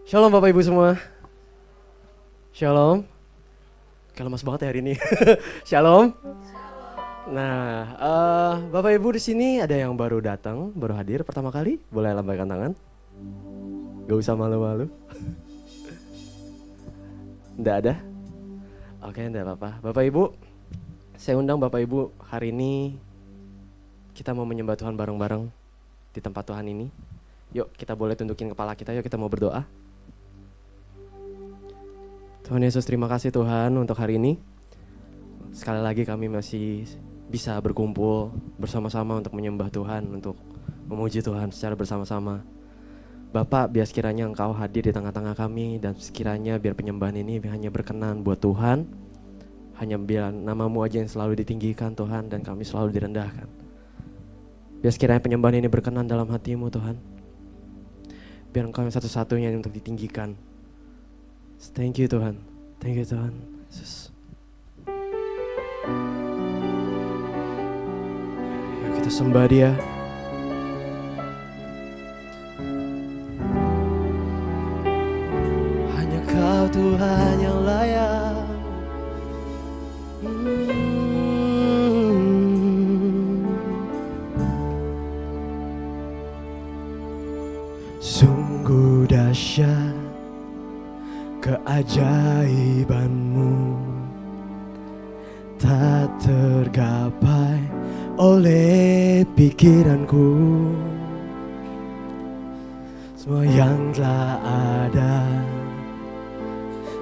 Shalom Bapak Ibu semua. Shalom. Kayak lemas banget ya hari ini. Shalom. Nah, Bapak Ibu di sini ada yang baru datang, baru hadir pertama kali, boleh lambaikan tangan. Gak usah malu-malu. Nggak ada? Oke, enggak apa-apa. Bapak Ibu, saya undang Bapak Ibu hari ini kita mau menyembah Tuhan bareng-bareng di tempat Tuhan ini. Yuk kita boleh tundukin kepala kita, yuk kita mau berdoa. Tuhan Yesus, terima kasih Tuhan untuk hari ini. Sekali lagi kami masih bisa berkumpul bersama-sama untuk menyembah Tuhan, untuk memuji Tuhan secara bersama-sama. Bapak, biar sekiranya Engkau hadir di tengah-tengah kami, dan sekiranya biar penyembahan ini hanya berkenan buat Tuhan. Hanya biar nama-Mu aja yang selalu ditinggikan Tuhan, dan kami selalu direndahkan. Biar sekiranya penyembahan ini berkenan dalam hati-Mu Tuhan. Biar Engkau yang satu-satunya untuk ditinggikan. Thank you Tuhan. Thank you Tuhan Yesus. Yuk kita sembah Dia. Hanya Kau Tuhan yang layak. Sungguh dahsyat keajaiban-Mu, tak tergapai oleh pikiranku. Semua yang telah ada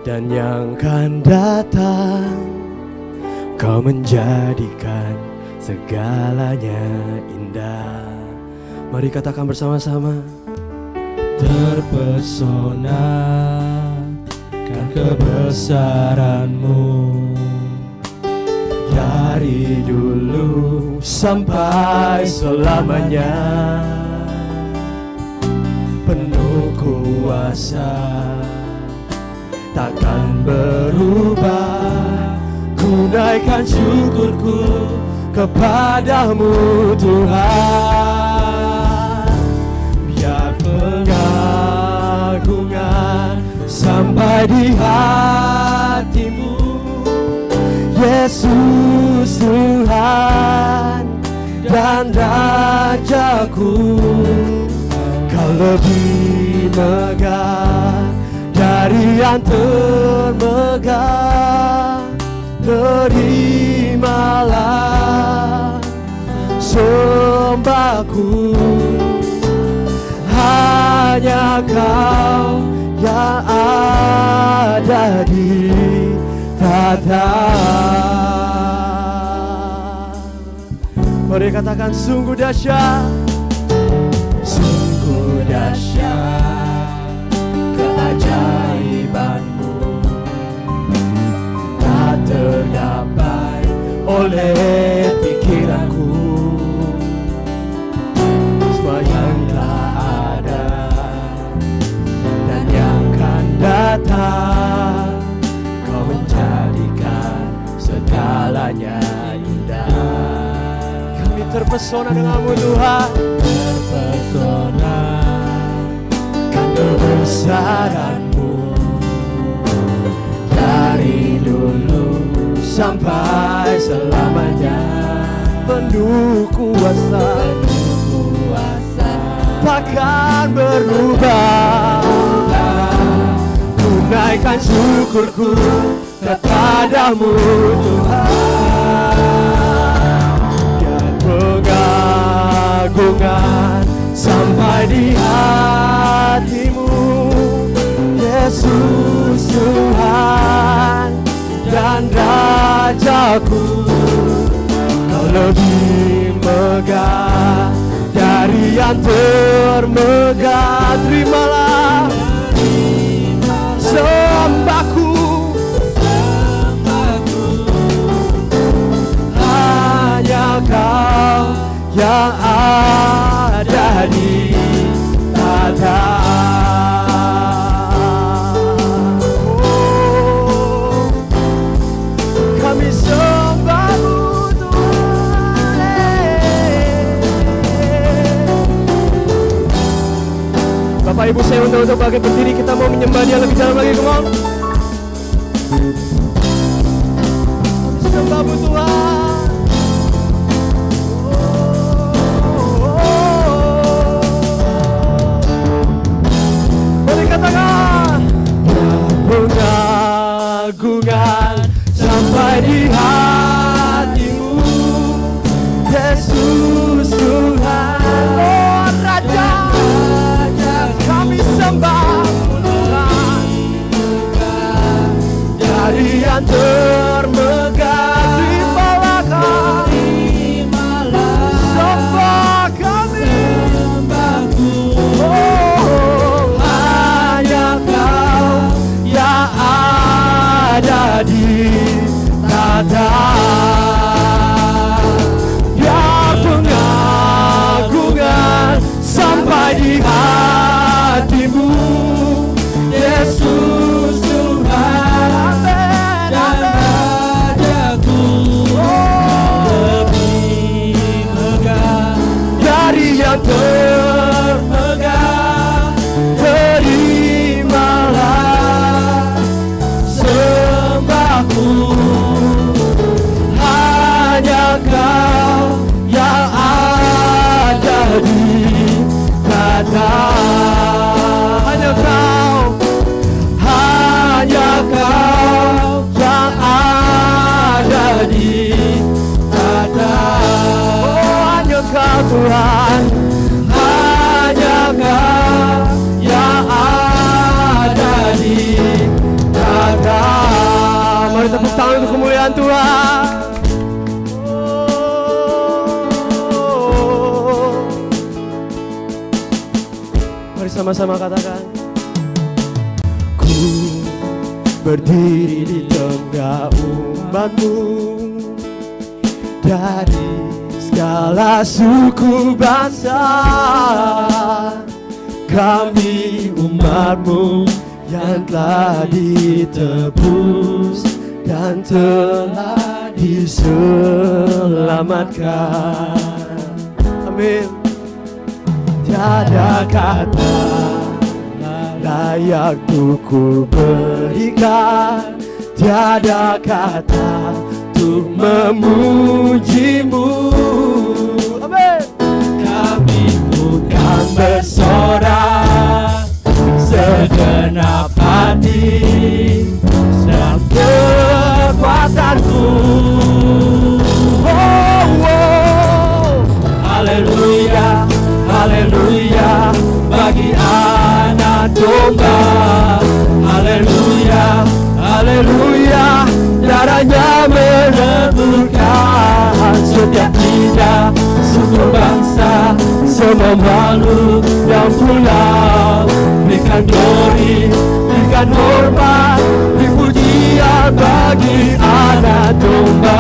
dan yang akan datang, Kau menjadikan segalanya indah. Mari katakan bersama-sama. Terpesona kan kebesaran-Mu, dari dulu sampai selamanya. Penuh kuasa, takkan berubah. Ku naikkan syukurku kepadamu Tuhan. Biar pengagungan sampai di hati-Mu, Yesus Tuhan dan Rajaku. Kau lebih megah dari yang termegah. Terimalah sembahku. Hanya Kau yang ada di tata. Mari katakan sungguh dahsyat. Sungguh dahsyat keajaiban-Mu, tak terdapat oleh pikiranku. Semua yang telah ada dan yang akan datang, Kau menjadikan segalanya indah. Kami terpesona denganmu Tuhan. Terpesona kan kebesaran-Mu, dari dulu sampai selamanya. Penuh kuasa, takkan berubah. Ku naikkan syukurku kepadamu Tuhan. Dan pengagungan sampai di hati-Mu, Yesus Tuhan dan Rajaku. Kau lebih megah dari yang termegah. Terimalah sembahku. Hanya Kau yang ada di tata. Kami sembah-Mu Tuhan. Ibu saya untuk bangkit berdiri, kita mau menyembah Dia lebih dalam lagi, come on. Sembahmu Tuhan. Boleh katakan pengagungan sampai di hatimu, Yesus Tuhan. Oh Raja, kami sembah Tuhan. Dari yang termegah di malaikat, sembah kami. Oh, hanya Kau yang ada di tata. Biar pengagungan sampai di hatimu, Yesus Tuhan. Dan rajaku lebih megah dari yang termegah. Terimalah sembahku, hanya Kau yang ada di tata. Hanya Kau yang ada di tata. Oh hanya Kau Tuhan, hanya Kau yang ada di tata. Mari tepuk tangan untuk kemuliaan Tuhan. Mari sama-sama katakan. Ku berdiri di tengah umat-Mu, dari segala suku bangsa. Kami umat-Mu yang telah ditebus dan telah diselamatkan. Amin. Tiada kata layak untuk ku berikan, tiada kata untuk memuji-Mu. Amin. Kami bukan bersorak segenap hati dan kekuatanku. Oh, oh. Haleluya, haleluya bagi anak domba. Haleluya, haleluya, darahnya menebuhkan setiap lidah, suku bangsa, semua makhluk dan pulau. Berikan glory, berikan hormat, beri pujian bagi anak domba.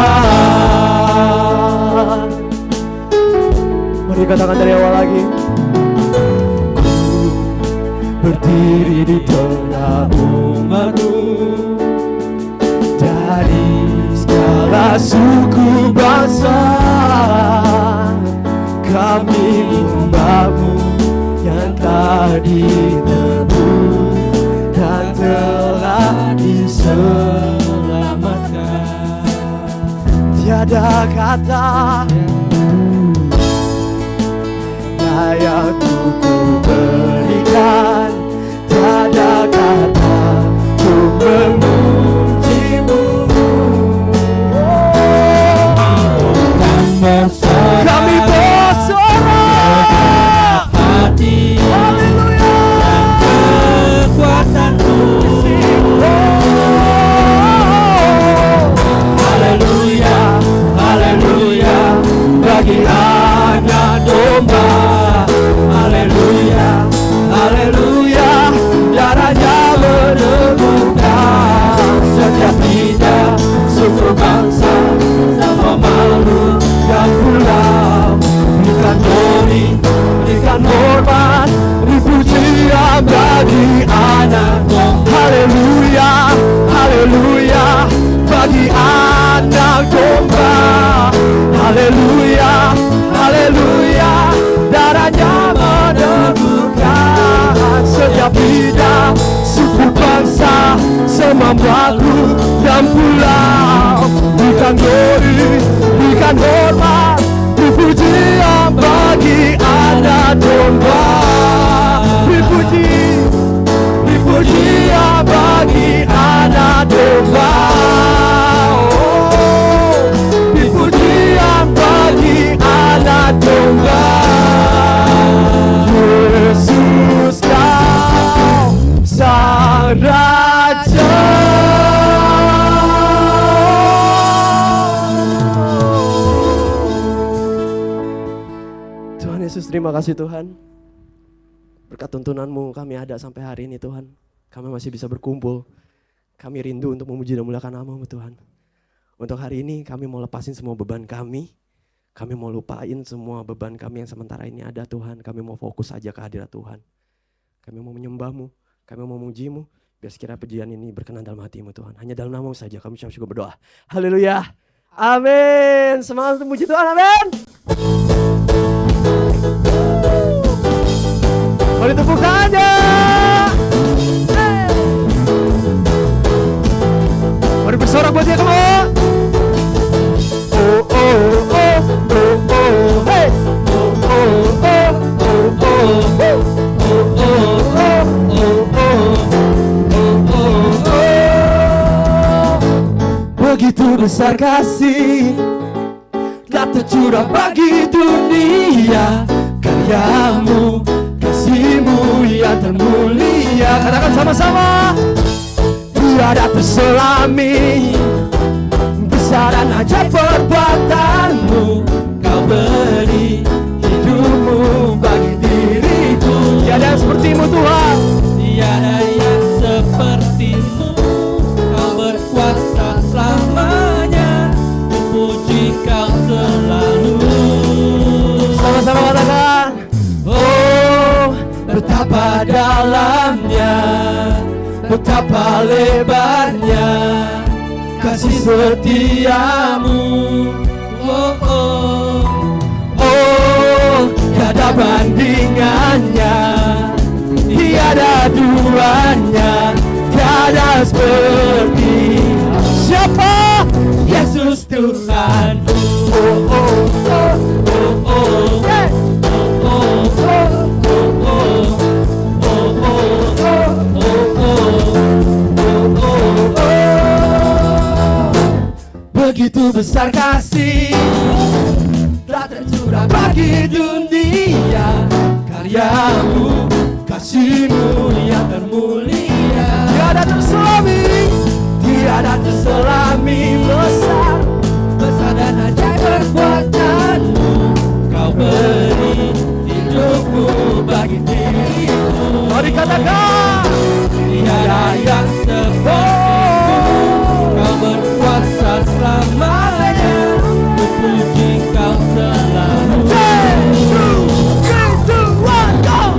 Mari katakan dari awal lagi. Berdiri di tengah umat-Mu, dari segala suku bangsa. Kami umat-Mu yang telah ditebus dan telah diselamatkan. Tiada kata layak untuk ku berikan, tiada kata untuk memuji-Mu. Kami bersorak hati, haleluya, dan kekuatan-Mu. Haleluya, haleluya bagi anak domba. Haleluya, haleluya, darahnya meneguhkan setiap lidah, suku bangsa, sama makhluk dan pulau. Berikan glory, berikan hormat, beri pujian bagi anak domba. Haleluya, haleluya bagi anak domba. Haleluya, haleluya, darahnya meneguhkan membuatku dan pulau. Bukan glory, bukan hormat, pujian bagi anak domba. Pujian bagi anak domba. Pujian bagi anak domba. Yesus kau sang raja. Tuhan Yesus, terima kasih Tuhan. Berkat tuntunan-Mu kami ada sampai hari ini Tuhan. Kami masih bisa berkumpul. Kami rindu untuk memuji dan memuliakan nama-Mu Tuhan. Untuk hari ini kami mau lepasin semua beban kami. Kami mau lupain semua beban kami yang sementara ini ada Tuhan. Kami mau fokus aja ke hadirat Tuhan. Kami mau menyembah-Mu. Kami mau memuji-Mu. Biar sekiranya pujian ini berkenan dalam hati-Mu Tuhan. Hanya dalam nama-Mu saja kami syukur berdoa. Haleluya. Amin. Semangat untuk memuji Tuhan. Amin. Mari tepuk tangannya. Mari bersorak buat dia, come on. Oh oh oh oh oh hey. Oh oh oh oh oh oh oh oh oh. Begitu besar kasih telah tercurah bagi dunia, karya-Mu, kasih-Mu yang termulia. Katakan sama-sama. Tiada terselami besar dan ajaib perbuatan-Mu. Kau beri hidup-Mu bagi diriku. Tiada yang seperti-Mu Tuhan. Tiada yang seperti-Mu. Kau berkuasa selamanya. Puji Kau selalu. Sama-sama katakan. Oh, betapa dalamnya, betapa lebarnya kasih setia-Mu. Oh oh oh, tiada bandingannya, tiada duanya, tiada seperti siapa? Yesus Tuhanku. Oh oh oh Oh oh yeah. oh oh oh oh. Begitu besar kasih telah tercurah bagi dunia, karya-Mu, kasih-Mu yang termulia. Tiada terselami, tiada terselami besar, besar dan ajaib perbuatan-Mu. Kau beri hidup-Mu bagi diriku. Mari katakan. Tiada yang seperti-Mu. Kau berkuasa selamanya. Puji Kau selalu.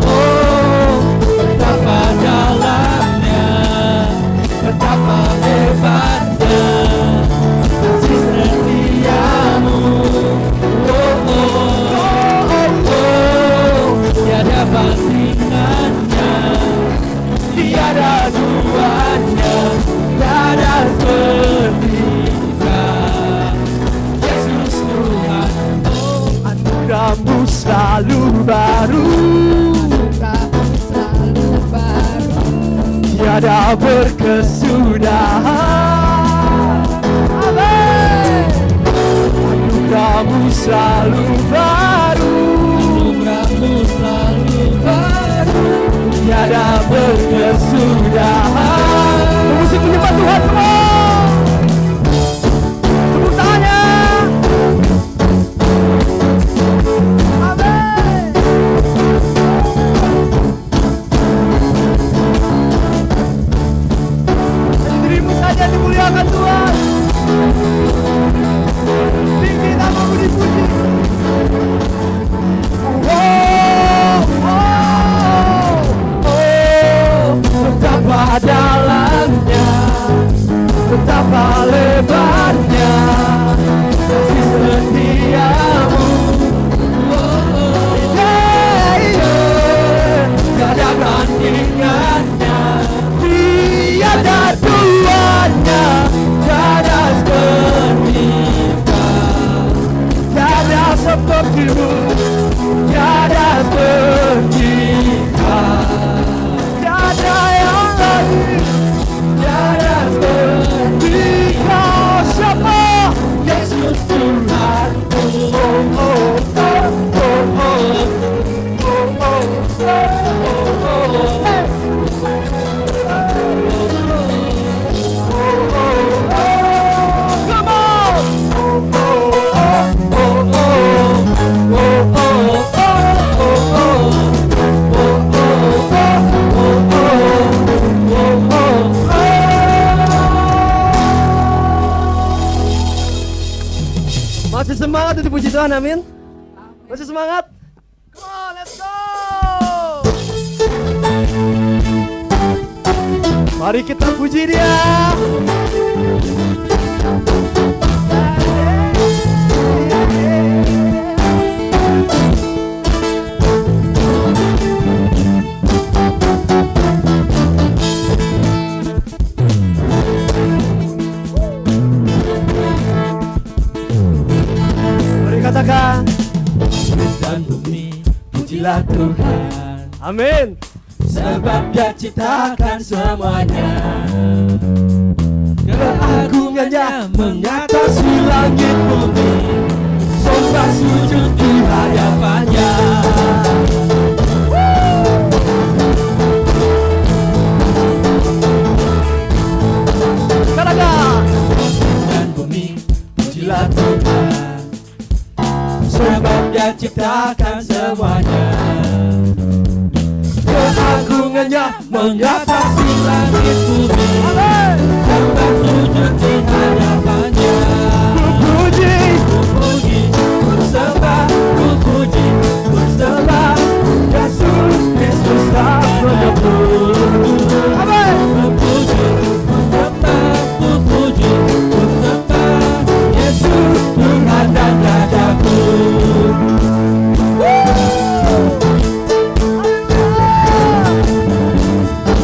Oh, betapa dalamnya, betapa lebarnya kasih setia-Mu. Oh oh oh oh, tiada bandingannya, tiada duanya, tiada seperti Kau. Yesus Tuhan, oh, anugerah-Mu selalu baru, tiada berkesudahan. Amin. Anugerah-Mu selalu baru, anugerah-Mu selalu baru, tiada berkesudahan. Musik menyembah Tuhan semua. Tepuk tangannya. Amin. Jadi dirimu saja dimuliakan Tuhan. Tinggi nama-Mu dipuji. Betapa dalamnya, betapa lebarnya kasih setia-Mu. Tiada bandingannya, tiada dua. semangat untuk puji Tuhan, amin. Masih semangat? Come on, let's go. Mari kita puji Dia. Mari katakan, dan bumi pujilah Tuhan, amin. sebab Dia ciptakan semuanya. Keagungannya mengatasi langit bumi, sembah sujud di hadapannya. Katakan, Dan bumi pujilah Tuhan, sebab Dia ciptakan semuanya. Keagungannya mengatasi langit bumi, sembah sujud di hadapannya. ku puji, Ku puji, ku sembah, ku puji, ku sembah Yesus Kristus tak menebus. amin. Ku puji, ku sembah, ku puji, ku sembah Yesus Tuhan dan Rajaku.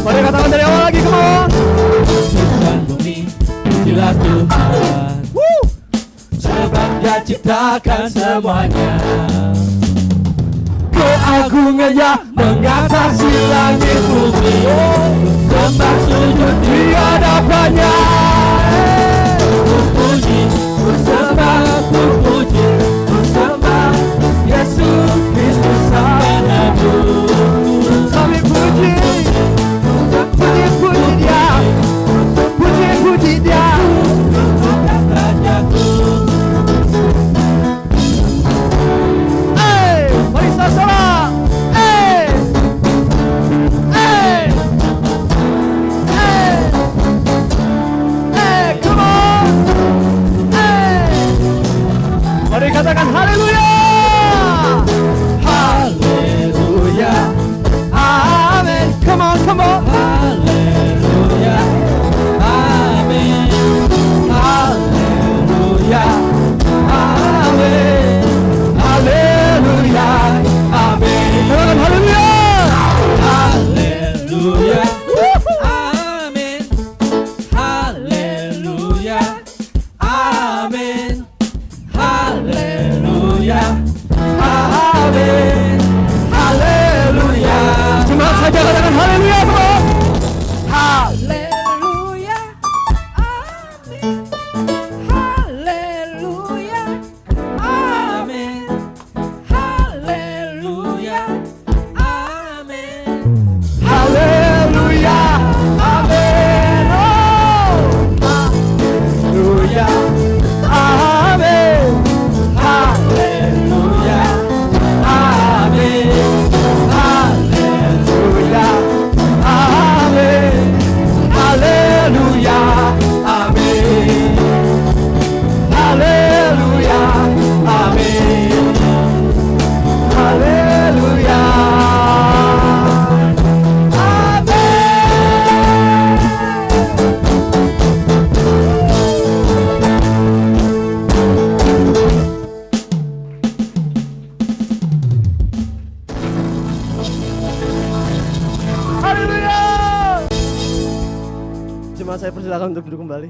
Mari katakan dari awal lagi, come on. Dan bumi pujilah Tuhan, sebab Dia ciptakan semuanya. Keagungannya mengatasi langit bumi, sembah sujud di hadapannya. Ku puji, ku sembah, ku puji, ku sembah Yesus Kristus Sang Penebus. Kami puji, puji Dia, puji Dia. Hey, mari sama-sama. Hey, hey, hey, hey, come on. Hey, mari katakan haleluya. Haleluya, Amin. Come on, come on. haleluya, amin. Haleluya, amin. Haleluya, amin. Katakan haleluya. Haleluya, amin. Haleluya, amin. Haleluya, amin. Haleluya. Semangat saja katakan haleluya, come on. Haleluya, amin. Haleluya, amin. Haleluya, amin. Haleluya. Amin. Oh. Haleluya, Amin. haleluya, amin. Haleluya, Amin. haleluya, amin. Haleluya, amin. Haleluya. Haleluya. Jemaat saya persilakan untuk duduk kembali.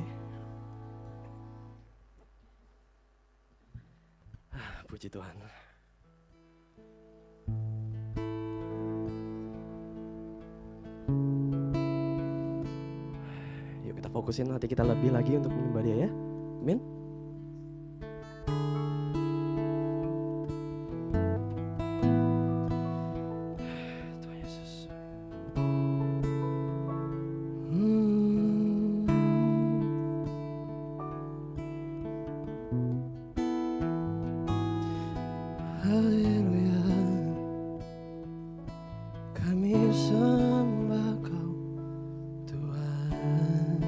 Puji Tuhan. Yuk kita fokusin hati kita lebih lagi untuk menyembah Dia ya. Amin. Tuhan Yesus. Haleluya. Kami sembah Kau Tuhan.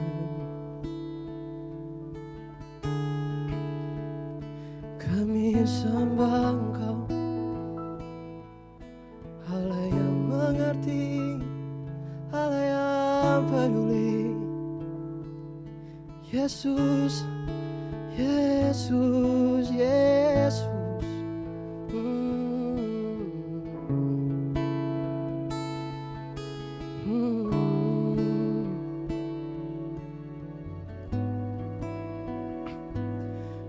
sembah Engkau, Allah yang mengerti, Allah yang peduli. Yesus, Yesus, Yesus.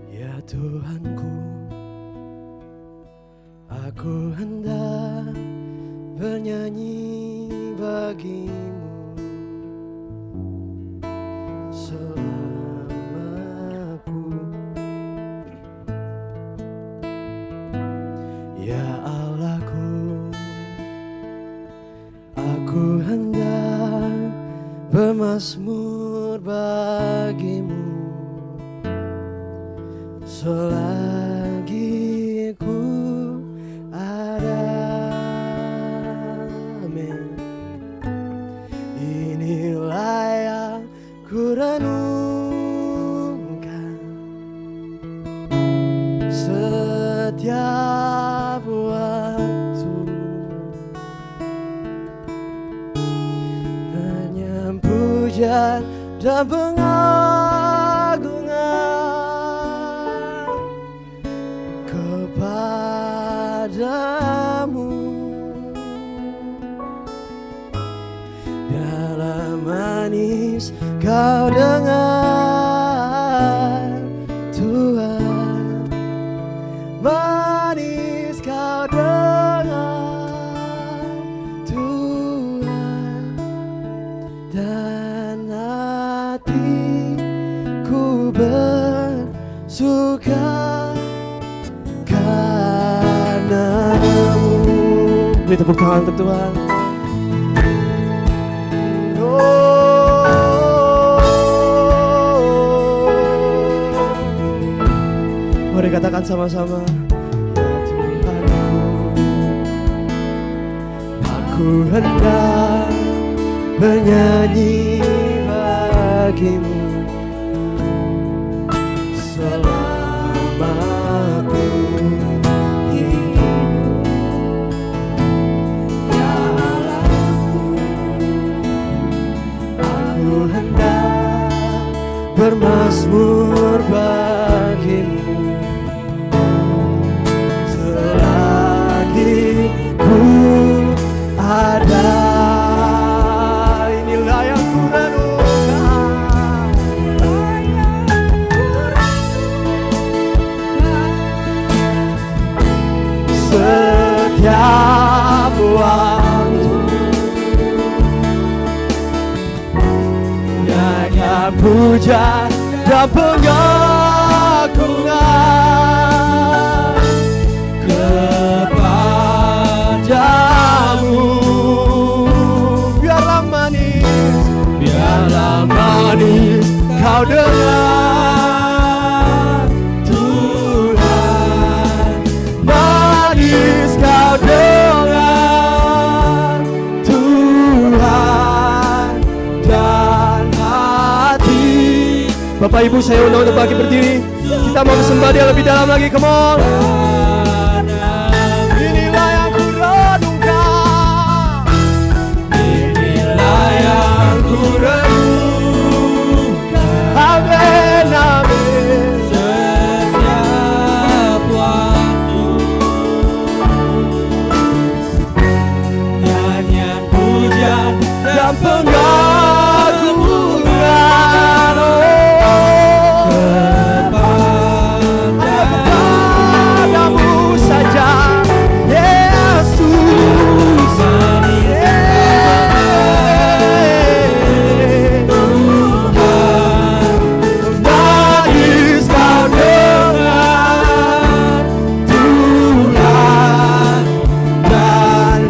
Ya Tuhanku, aku hendak bernyanyi bagimu selama aku. Ya Allahku, aku hendak bermazmur bagimu selagi ku ada. Amin. Inilah yang ku renungkan setiap waktu, hanya puja dan pengagungan kepadamu. Dalam manis kau dengar Tuhan, manis kau dengar Tuhan, dan hatiku bersuka karenamu. Beri tepuk tangan untuk Tuhan. Mari katakan sama-sama. Ya Tuhanku, aku hendak bernyanyi bagimu selama aku hidup. Ya Allahku, aku hendak bermazmur bagimu selagi ku ada. Inilah yang ku renungkan setiap waktu, nyanyian puja dan pengagungan kepadamu. Biarlah manis kau dengar Tuhan, manis kau dengar Tuhan, dan hati. Bapak Ibu, saya undang untuk bagi berdiri. Kita mau sembah Dia lebih dalam lagi. Come on. Inilah yang ku renungkan, inilah yang ku renungkan. Amin, amin. Setiap waktu, nyanyian puja dan pengagungan kepadamu saja, Yesus. Manis kau dengar Tuhan, dan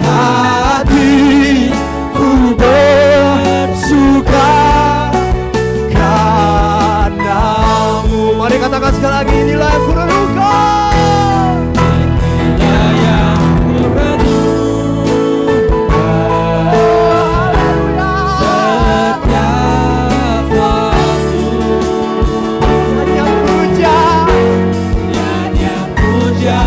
hatiku bersuka karenamu. Mari katakan sekali lagi, inilah yang ku renungkan, inilah yang ku renungkan setiap waktu. Nyanyian puja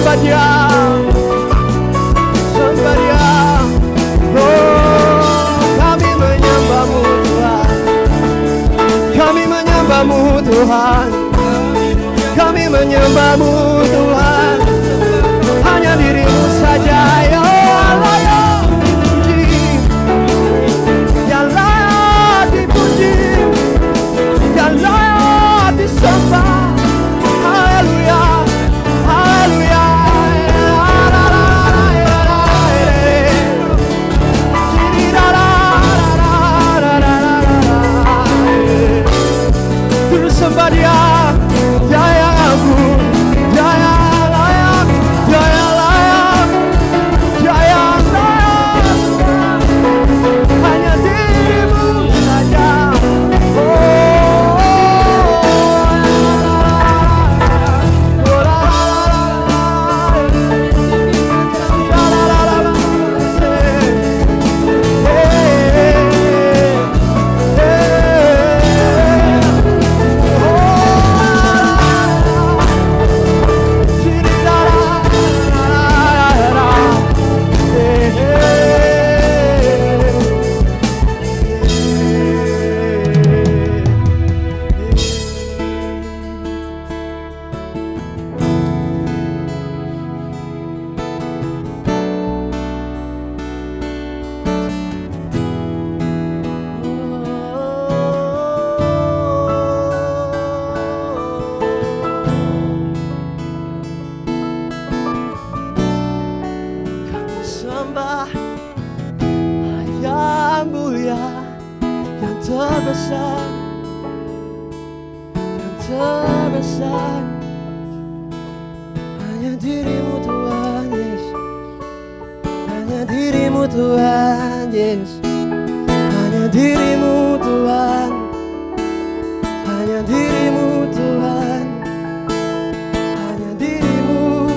sembah Dia, sembah Dia. Oh, kami menyembah-Mu Tuhan, kami menyembah-Mu Tuhan, kami menyembah-Mu Tuhan. Hanya Diri-Mu saja ya Allah, ya puji, ya layak dipuji, ya layak disembah. Haleluya, haleluya. Terus sembah Dia, Dia yang agung, Dia yang layak, Dia yang layak, Dia yang layak. Hanya Diri-Mu saja. Sembah yang mulia, yang terbesar, yang terbesar. Hanya Diri-Mu Tuhan Yesus, hanya Diri-Mu Tuhan Yesus, hanya Diri-Mu Tuhan, hanya Diri-Mu Tuhan, hanya Diri-Mu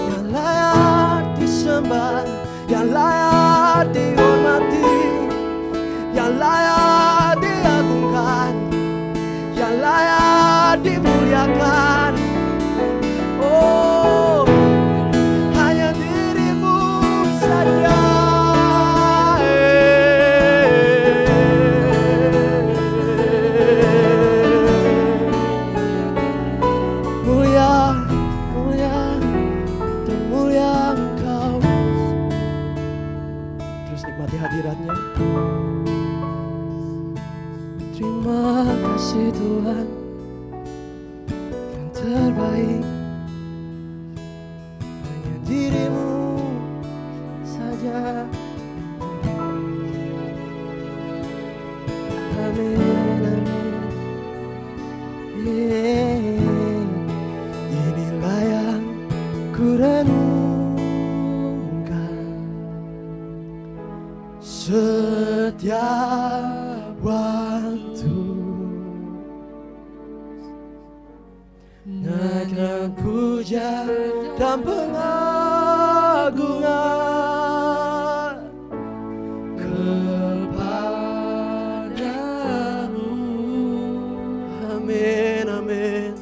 yang layak disembah, yang layak dihormati, yang layak diagungkan, yang layak dimuliakan. Oh, hanya Diri-Mu saja. Mulia, mulia, termulia Engkau. Terus nikmati hadirat-Nya. Terima kasih Tuhan, yang terbaik. Hanya Diri-Mu saja. Amin, amin. Inilah yang ku renungkan setiap waktu. Naikkan puja dan pengagungan kepadamu. Amin, amin.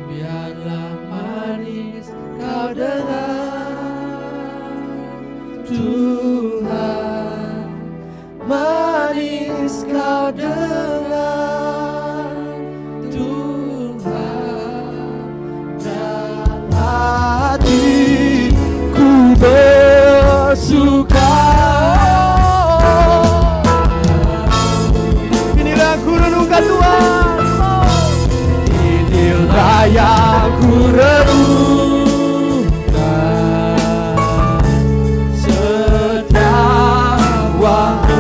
Biarlah manis kau dengar, Tuhan, manis kau dengar, Tuhan, dan hatiku bersuka. Inilah ku renungkan Tuhan, inilah yang ku renungkan setiap waktu.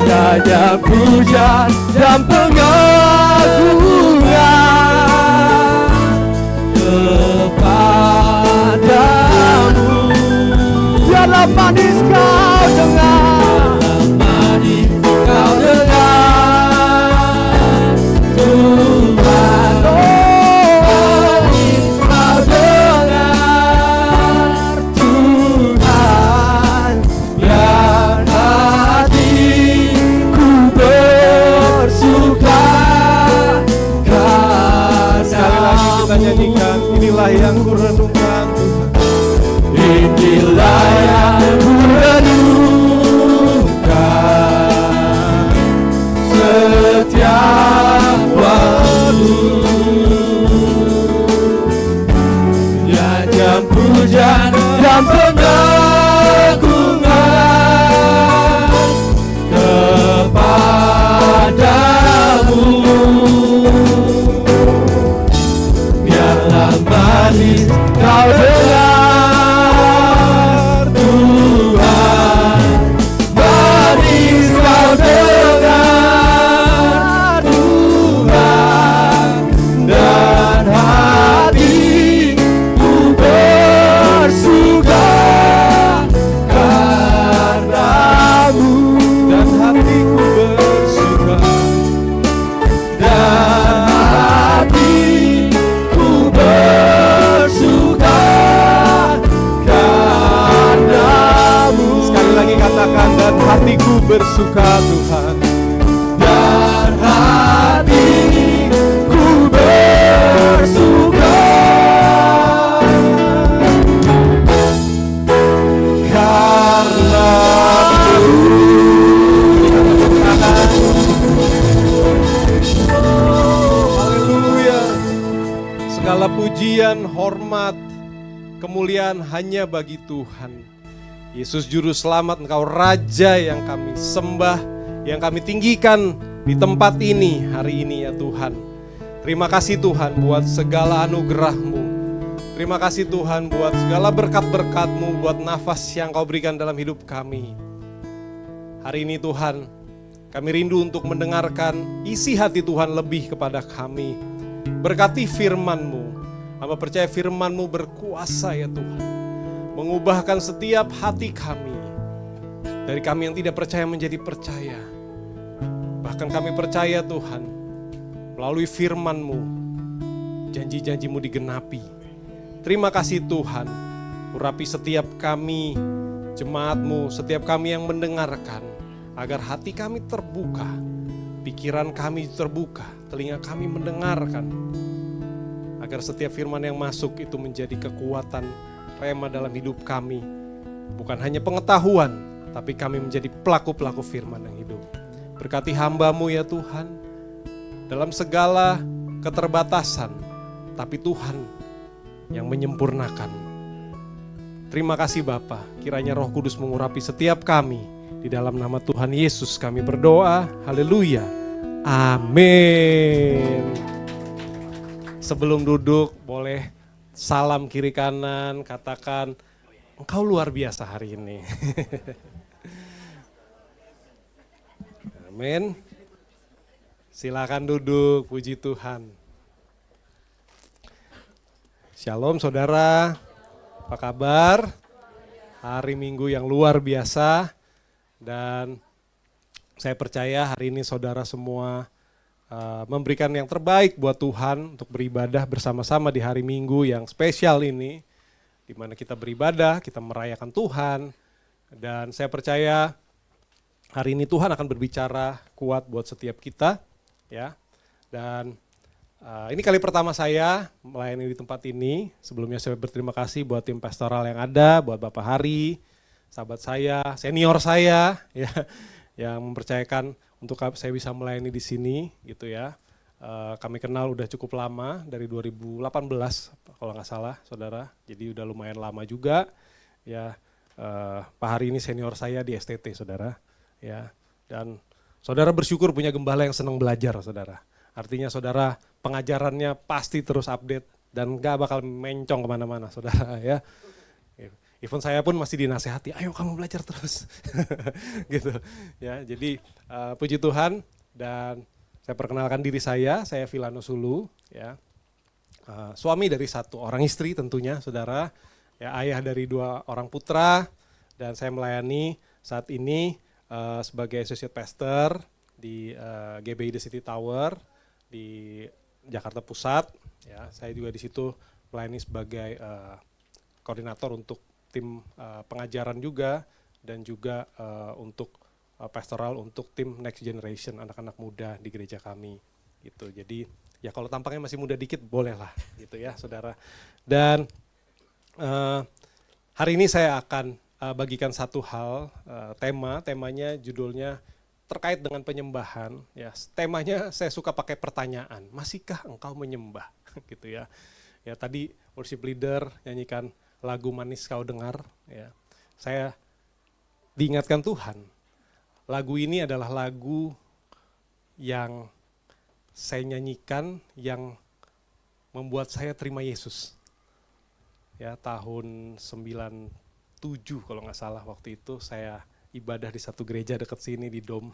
Hanya puja dan pengagungan kepadamu. Biarlah manis kau dengar, manis kau dengar, Tuhan, manis kau dengar, Tuhan, biar hatiku bersuka pujian, hormat, kemuliaan hanya bagi Tuhan. Yesus Juru Selamat, Engkau Raja yang kami sembah, yang kami tinggikan di tempat ini hari ini ya Tuhan. Terima kasih Tuhan buat segala anugerah-Mu. Terima kasih Tuhan buat segala berkat-berkat-Mu, buat nafas yang Kau berikan dalam hidup kami. Hari ini Tuhan, kami rindu untuk mendengarkan isi hati Tuhan lebih kepada kami. Berkati firman-Mu. Hamba percaya firman-Mu berkuasa ya Tuhan. Mengubahkan setiap hati kami. Dari kami yang tidak percaya menjadi percaya. Bahkan kami percaya Tuhan, melalui firman-Mu, janji-janji-Mu digenapi. Terima kasih Tuhan, urapi setiap kami, jemaat-Mu, setiap kami yang mendengarkan, agar hati kami terbuka, pikiran kami terbuka, telinga kami mendengarkan, agar setiap firman yang masuk itu menjadi kekuatan rema dalam hidup kami. Bukan hanya pengetahuan, tapi kami menjadi pelaku-pelaku firman yang hidup. Berkati hamba-Mu ya Tuhan, dalam segala keterbatasan, tapi Tuhan yang menyempurnakan. Terima kasih Bapa, kiranya Roh Kudus mengurapi setiap kami. Di dalam nama Tuhan Yesus kami berdoa, haleluya, amin. Sebelum duduk boleh salam kiri kanan, katakan engkau luar biasa hari ini. Amin. Silakan duduk, puji Tuhan. Shalom saudara, apa kabar? Hari Minggu yang luar biasa dan saya percaya hari ini saudara semua memberikan yang terbaik buat Tuhan untuk beribadah bersama-sama di hari Minggu yang spesial ini, di mana kita beribadah, kita merayakan Tuhan, dan saya percaya hari ini Tuhan akan berbicara kuat buat setiap kita, ya. Dan ini kali pertama saya melayani di tempat ini. Sebelumnya saya berterima kasih buat tim pastoral yang ada, buat Bapak Hari, sahabat saya, senior saya, ya, yang mempercayakan untuk saya bisa melayani di sini, gitu ya. Kami kenal udah cukup lama, dari 2018 kalau nggak salah, saudara. Jadi udah lumayan lama juga, ya. Pak Hari ini senior saya di STT, saudara, ya. Dan saudara bersyukur punya gembala yang senang belajar, saudara. Artinya saudara pengajarannya pasti terus update dan gak bakal mencong kemana-mana, saudara, ya. Even saya pun masih dinasehati, ayo kamu belajar terus, gitu. Ya, jadi puji Tuhan, dan saya perkenalkan diri saya Vilano Sulu, ya. Suami dari satu orang istri tentunya, saudara, ya, ayah dari 2 orang putra, dan saya melayani saat ini sebagai associate pastor di GBI The City Tower di Jakarta Pusat, ya. Saya juga di situ melayani sebagai koordinator untuk tim pengajaran juga, dan juga untuk pastoral untuk tim Next Generation, anak-anak muda di gereja kami, gitu. Jadi ya kalau tampaknya masih muda dikit bolehlah, gitu ya saudara. Dan hari ini saya akan bagikan satu hal, temanya judulnya terkait dengan penyembahan, ya. Temanya saya suka pakai pertanyaan, masihkah engkau menyembah, gitu ya. Ya tadi worship leader nyanyikan lagu Manis Kau Dengar, ya. Saya diingatkan Tuhan, lagu ini adalah lagu yang saya nyanyikan yang membuat saya terima Yesus. Ya, tahun 97 kalau nggak salah, waktu itu saya ibadah di satu gereja dekat sini di Dom.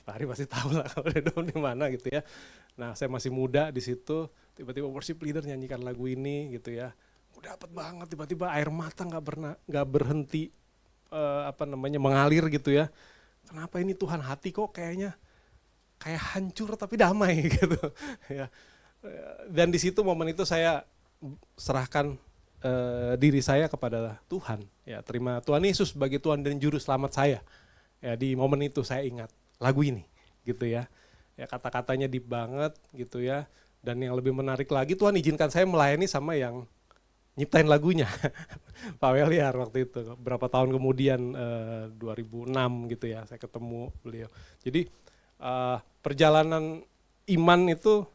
Pak Hari pasti tahu lah kalau di Dom di mana, gitu ya. Nah, saya masih muda di situ, tiba-tiba worship leader nyanyikan lagu ini, gitu ya. Dapat banget, tiba-tiba air mata nggak berhenti mengalir, gitu ya. Kenapa ini Tuhan, hati kok kayak hancur tapi damai, gitu ya. Dan di situ momen itu saya serahkan diri saya kepada Tuhan, ya, terima Tuhan Yesus sebagai Tuhan dan Juru Selamat saya. Ya, di momen itu saya ingat lagu ini, gitu ya. Ya, kata-katanya deep banget, gitu ya. Dan yang lebih menarik lagi, Tuhan izinkan saya melayani sama yang nyiptain lagunya, Pak Weliar waktu itu. Berapa tahun kemudian, 2006 gitu ya, saya ketemu beliau. Jadi perjalanan iman itu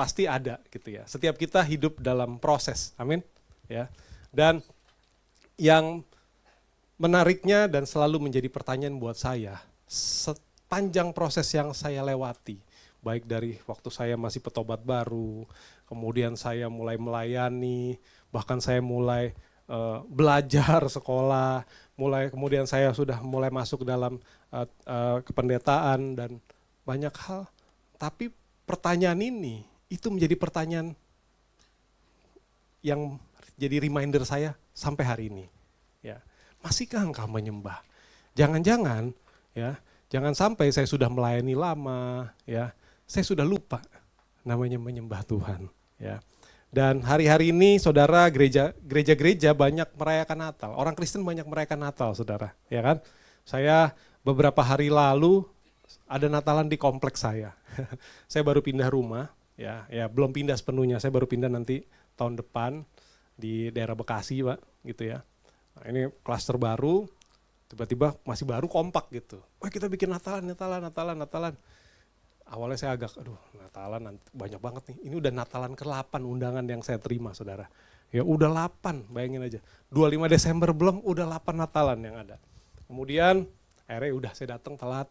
pasti ada gitu ya. Setiap kita hidup dalam proses, amin. Ya. Dan yang menariknya dan selalu menjadi pertanyaan buat saya, sepanjang proses yang saya lewati, baik dari waktu saya masih petobat baru, kemudian saya mulai melayani, bahkan saya mulai belajar sekolah, kemudian saya sudah mulai masuk dalam kependetaan dan banyak hal. Tapi pertanyaan ini itu menjadi pertanyaan yang jadi reminder saya sampai hari ini. Ya, masihkah engkau menyembah? Jangan-jangan ya, jangan sampai saya sudah melayani lama, ya, saya sudah lupa namanya menyembah Tuhan. Ya. Dan hari-hari ini saudara gereja-gereja banyak merayakan Natal. Orang Kristen banyak merayakan Natal, saudara. Ya kan? Saya beberapa hari lalu ada Natalan di kompleks saya. Saya baru pindah rumah, ya belum pindah sepenuhnya. Saya baru pindah nanti tahun depan di daerah Bekasi, Pak, gitu ya. Nah, ini klaster baru, tiba-tiba masih baru kompak gitu. Wah, kita bikin Natalan. Awalnya saya agak, Natalan banyak banget nih. Ini udah Natalan ke-8 undangan yang saya terima, saudara. Ya udah 8, bayangin aja. 25 Desember belum, udah 8 Natalan yang ada. Kemudian akhirnya udah saya datang telat.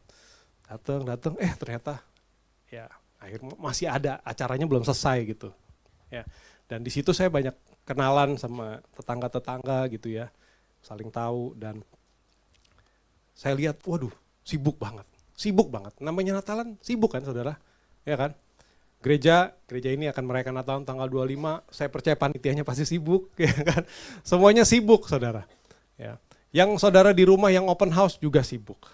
Datang, ternyata ya akhirnya masih ada, acaranya belum selesai gitu. Ya. Dan di situ saya banyak kenalan sama tetangga-tetangga gitu ya. Saling tahu dan saya lihat, waduh, sibuk banget. Namanya Natalan sibuk kan, saudara? Ya kan? Gereja ini akan merayakan Natalan tanggal 25. Saya percaya panitianya pasti sibuk, ya kan? Semuanya sibuk, saudara. Ya. Yang saudara di rumah yang open house juga sibuk.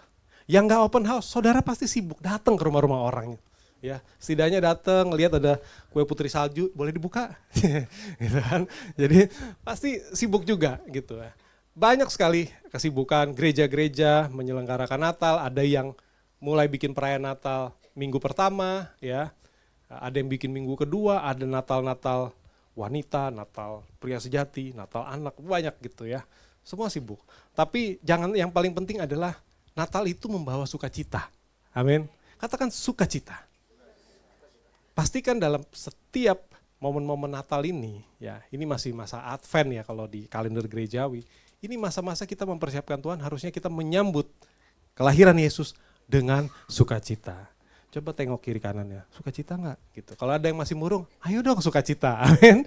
Yang nggak open house, saudara pasti sibuk datang ke rumah-rumah orang. Ya, setidaknya datang, lihat ada kue putri salju, boleh dibuka, gitu kan? Jadi pasti sibuk juga, gitu ya. Banyak sekali kesibukan gereja-gereja menyelenggarakan Natal. Ada yang mulai bikin perayaan Natal minggu pertama, ya. Ada yang bikin minggu kedua, ada Natal wanita, Natal pria sejati, Natal anak, banyak gitu ya. Semua sibuk. Tapi yang paling penting adalah Natal itu membawa sukacita. Amin. Katakan sukacita. Pastikan dalam setiap momen-momen Natal ini, ya, ini masih masa Advent ya kalau di kalender gerejawi. Ini masa-masa kita mempersiapkan Tuhan, harusnya kita menyambut kelahiran Yesus dengan sukacita. Coba tengok kiri kanannya, sukacita enggak? Gitu. Kalau ada yang masih murung, ayo dong sukacita. Amin.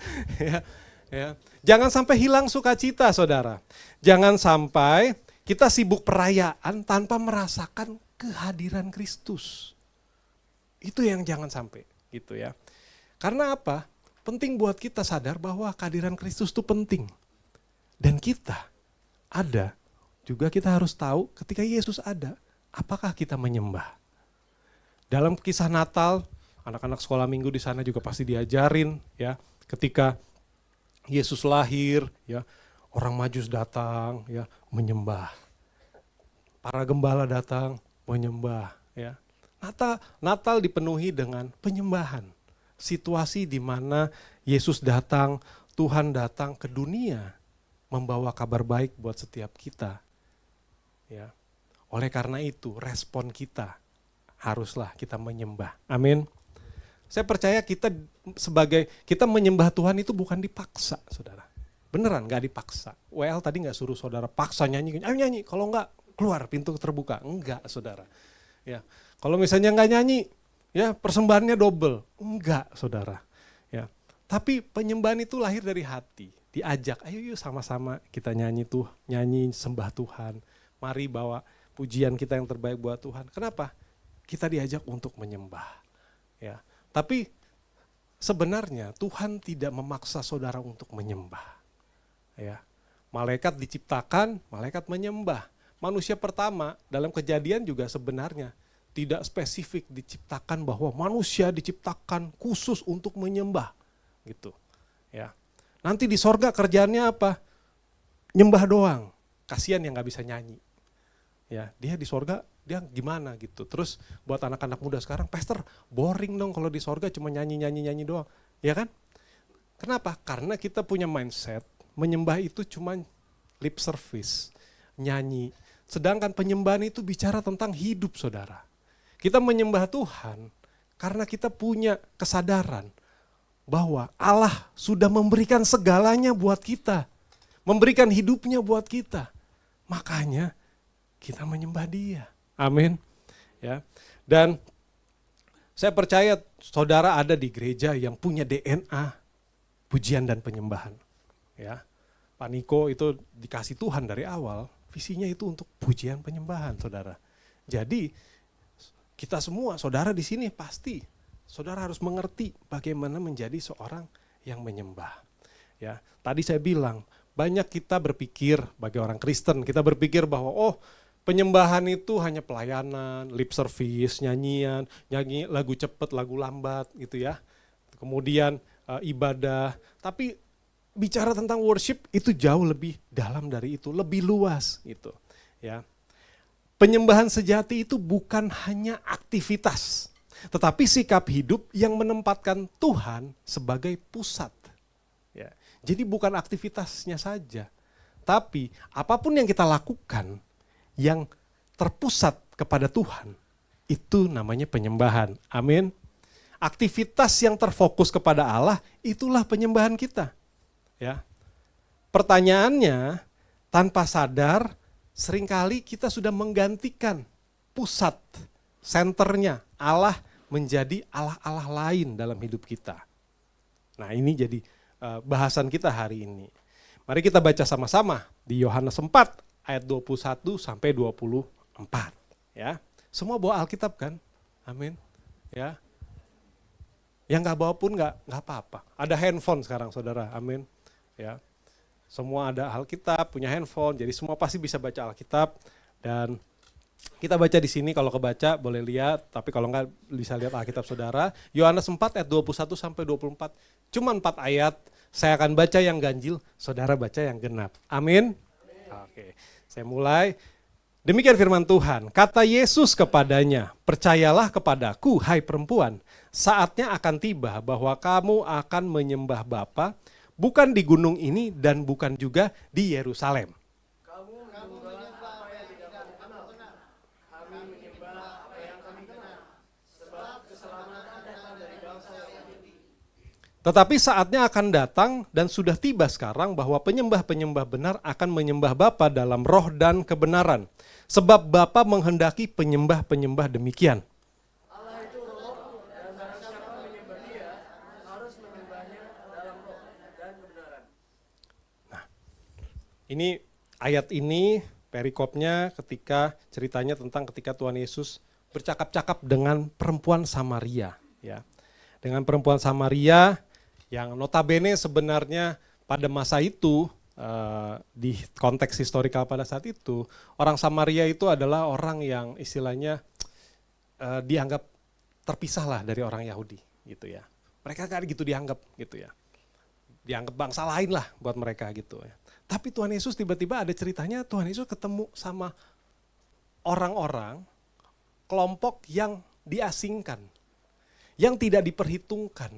Ya. Jangan sampai hilang sukacita, saudara. Jangan sampai kita sibuk perayaan tanpa merasakan kehadiran Kristus. Itu yang jangan sampai, gitu ya. Karena apa? Penting buat kita sadar bahwa kehadiran Kristus itu penting. Dan kita ada, juga kita harus tahu ketika Yesus ada, apakah kita menyembah. Dalam kisah Natal, anak-anak sekolah minggu di sana juga pasti diajarin, ya, ketika Yesus lahir, ya, orang Majus datang, ya, menyembah. Para gembala datang menyembah, ya. Natal dipenuhi dengan penyembahan. Situasi di mana Yesus datang, Tuhan datang ke dunia membawa kabar baik buat setiap kita. Ya. Oleh karena itu, respon kita haruslah kita menyembah. Amin. Saya percaya kita menyembah Tuhan itu bukan dipaksa, saudara. Beneran gak dipaksa. WL tadi gak suruh saudara paksa nyanyi, ayo nyanyi, kalau enggak keluar pintu terbuka. Enggak, saudara. Ya, kalau misalnya enggak nyanyi, ya persembahannya double. Enggak, saudara. Ya, tapi penyembahan itu lahir dari hati. Diajak, ayo yuk sama-sama kita nyanyi sembah Tuhan. Mari bawa pujian kita yang terbaik buat Tuhan. Kenapa? Kita diajak untuk menyembah. Ya, tapi sebenarnya Tuhan tidak memaksa saudara untuk menyembah. Ya, malaikat diciptakan, malaikat menyembah. Manusia pertama dalam Kejadian juga sebenarnya tidak spesifik diciptakan bahwa manusia diciptakan khusus untuk menyembah, gitu. Ya, nanti di sorga kerjaannya apa? Nyembah doang. Kasihan yang nggak bisa nyanyi. Ya, dia di sorga dia gimana gitu. Terus buat anak-anak muda sekarang, pastor boring dong kalau di sorga cuma nyanyi doang, ya kan? Kenapa? Karena kita punya mindset menyembah itu cuma lip service, nyanyi. Sedangkan penyembahan itu bicara tentang hidup, saudara. Kita menyembah Tuhan karena kita punya kesadaran bahwa Allah sudah memberikan segalanya buat kita. Memberikan hidupnya buat kita. Makanya kita menyembah Dia. Amin. Ya. Dan saya percaya saudara ada di gereja yang punya DNA pujian dan penyembahan. Ya. Pak Niko itu dikasih Tuhan dari awal, visinya itu untuk pujian penyembahan, saudara. Jadi kita semua, saudara di sini pasti, saudara harus mengerti bagaimana menjadi seorang yang menyembah. Ya, tadi saya bilang banyak kita berpikir bagi orang Kristen, kita berpikir bahwa penyembahan itu hanya pelayanan, lip service, nyanyian, nyanyi lagu cepat, lagu lambat, gitu ya. Kemudian ibadah, tapi bicara tentang worship itu jauh lebih dalam dari itu, lebih luas gitu, ya. Penyembahan sejati itu bukan hanya aktivitas, tetapi sikap hidup yang menempatkan Tuhan sebagai pusat. Ya. Jadi bukan aktivitasnya saja, tapi apapun yang kita lakukan yang terpusat kepada Tuhan, itu namanya penyembahan. Amin. Aktivitas yang terfokus kepada Allah, itulah penyembahan kita. Ya. Pertanyaannya, tanpa sadar, seringkali kita sudah menggantikan pusat, senternya Allah menjadi Allah-Allah lain dalam hidup kita. Nah ini jadi bahasan kita hari ini. Mari kita baca sama-sama di Yohanes 4 ayat 21 sampai 24. Ya. Semua bawa Alkitab kan? Amin. Ya. Yang gak bawa pun gak apa-apa. Ada handphone sekarang saudara, amin. Ya. Semua ada Alkitab, punya handphone, jadi semua pasti bisa baca Alkitab. Dan kita baca di sini, kalau kebaca boleh lihat, tapi kalau enggak bisa lihat Alkitab saudara. Yohanes 4 ayat 21 sampai 24, cuma 4 ayat, saya akan baca yang ganjil, saudara baca yang genap. Amin? Oke, saya mulai. Demikian firman Tuhan, kata Yesus kepadanya, percayalah kepadaku, hai perempuan, saatnya akan tiba bahwa kamu akan menyembah Bapa, bukan di gunung ini dan bukan juga di Yerusalem. Tetapi saatnya akan datang dan sudah tiba sekarang bahwa penyembah-penyembah benar akan menyembah Bapa dalam roh dan kebenaran. Sebab Bapa menghendaki penyembah-penyembah demikian. Ini ayat ini perikopnya ketika ceritanya tentang ketika Tuhan Yesus bercakap-cakap dengan perempuan Samaria, ya. Dengan perempuan Samaria yang notabene sebenarnya pada masa itu di konteks historikal pada saat itu, orang Samaria itu adalah orang yang istilahnya dianggap terpisah lah dari orang Yahudi gitu ya. Mereka kan gitu dianggap gitu ya. Dianggap bangsa lain lah buat mereka gitu ya. Tapi Tuhan Yesus tiba-tiba ada ceritanya Tuhan Yesus ketemu sama orang-orang, kelompok yang diasingkan, yang tidak diperhitungkan,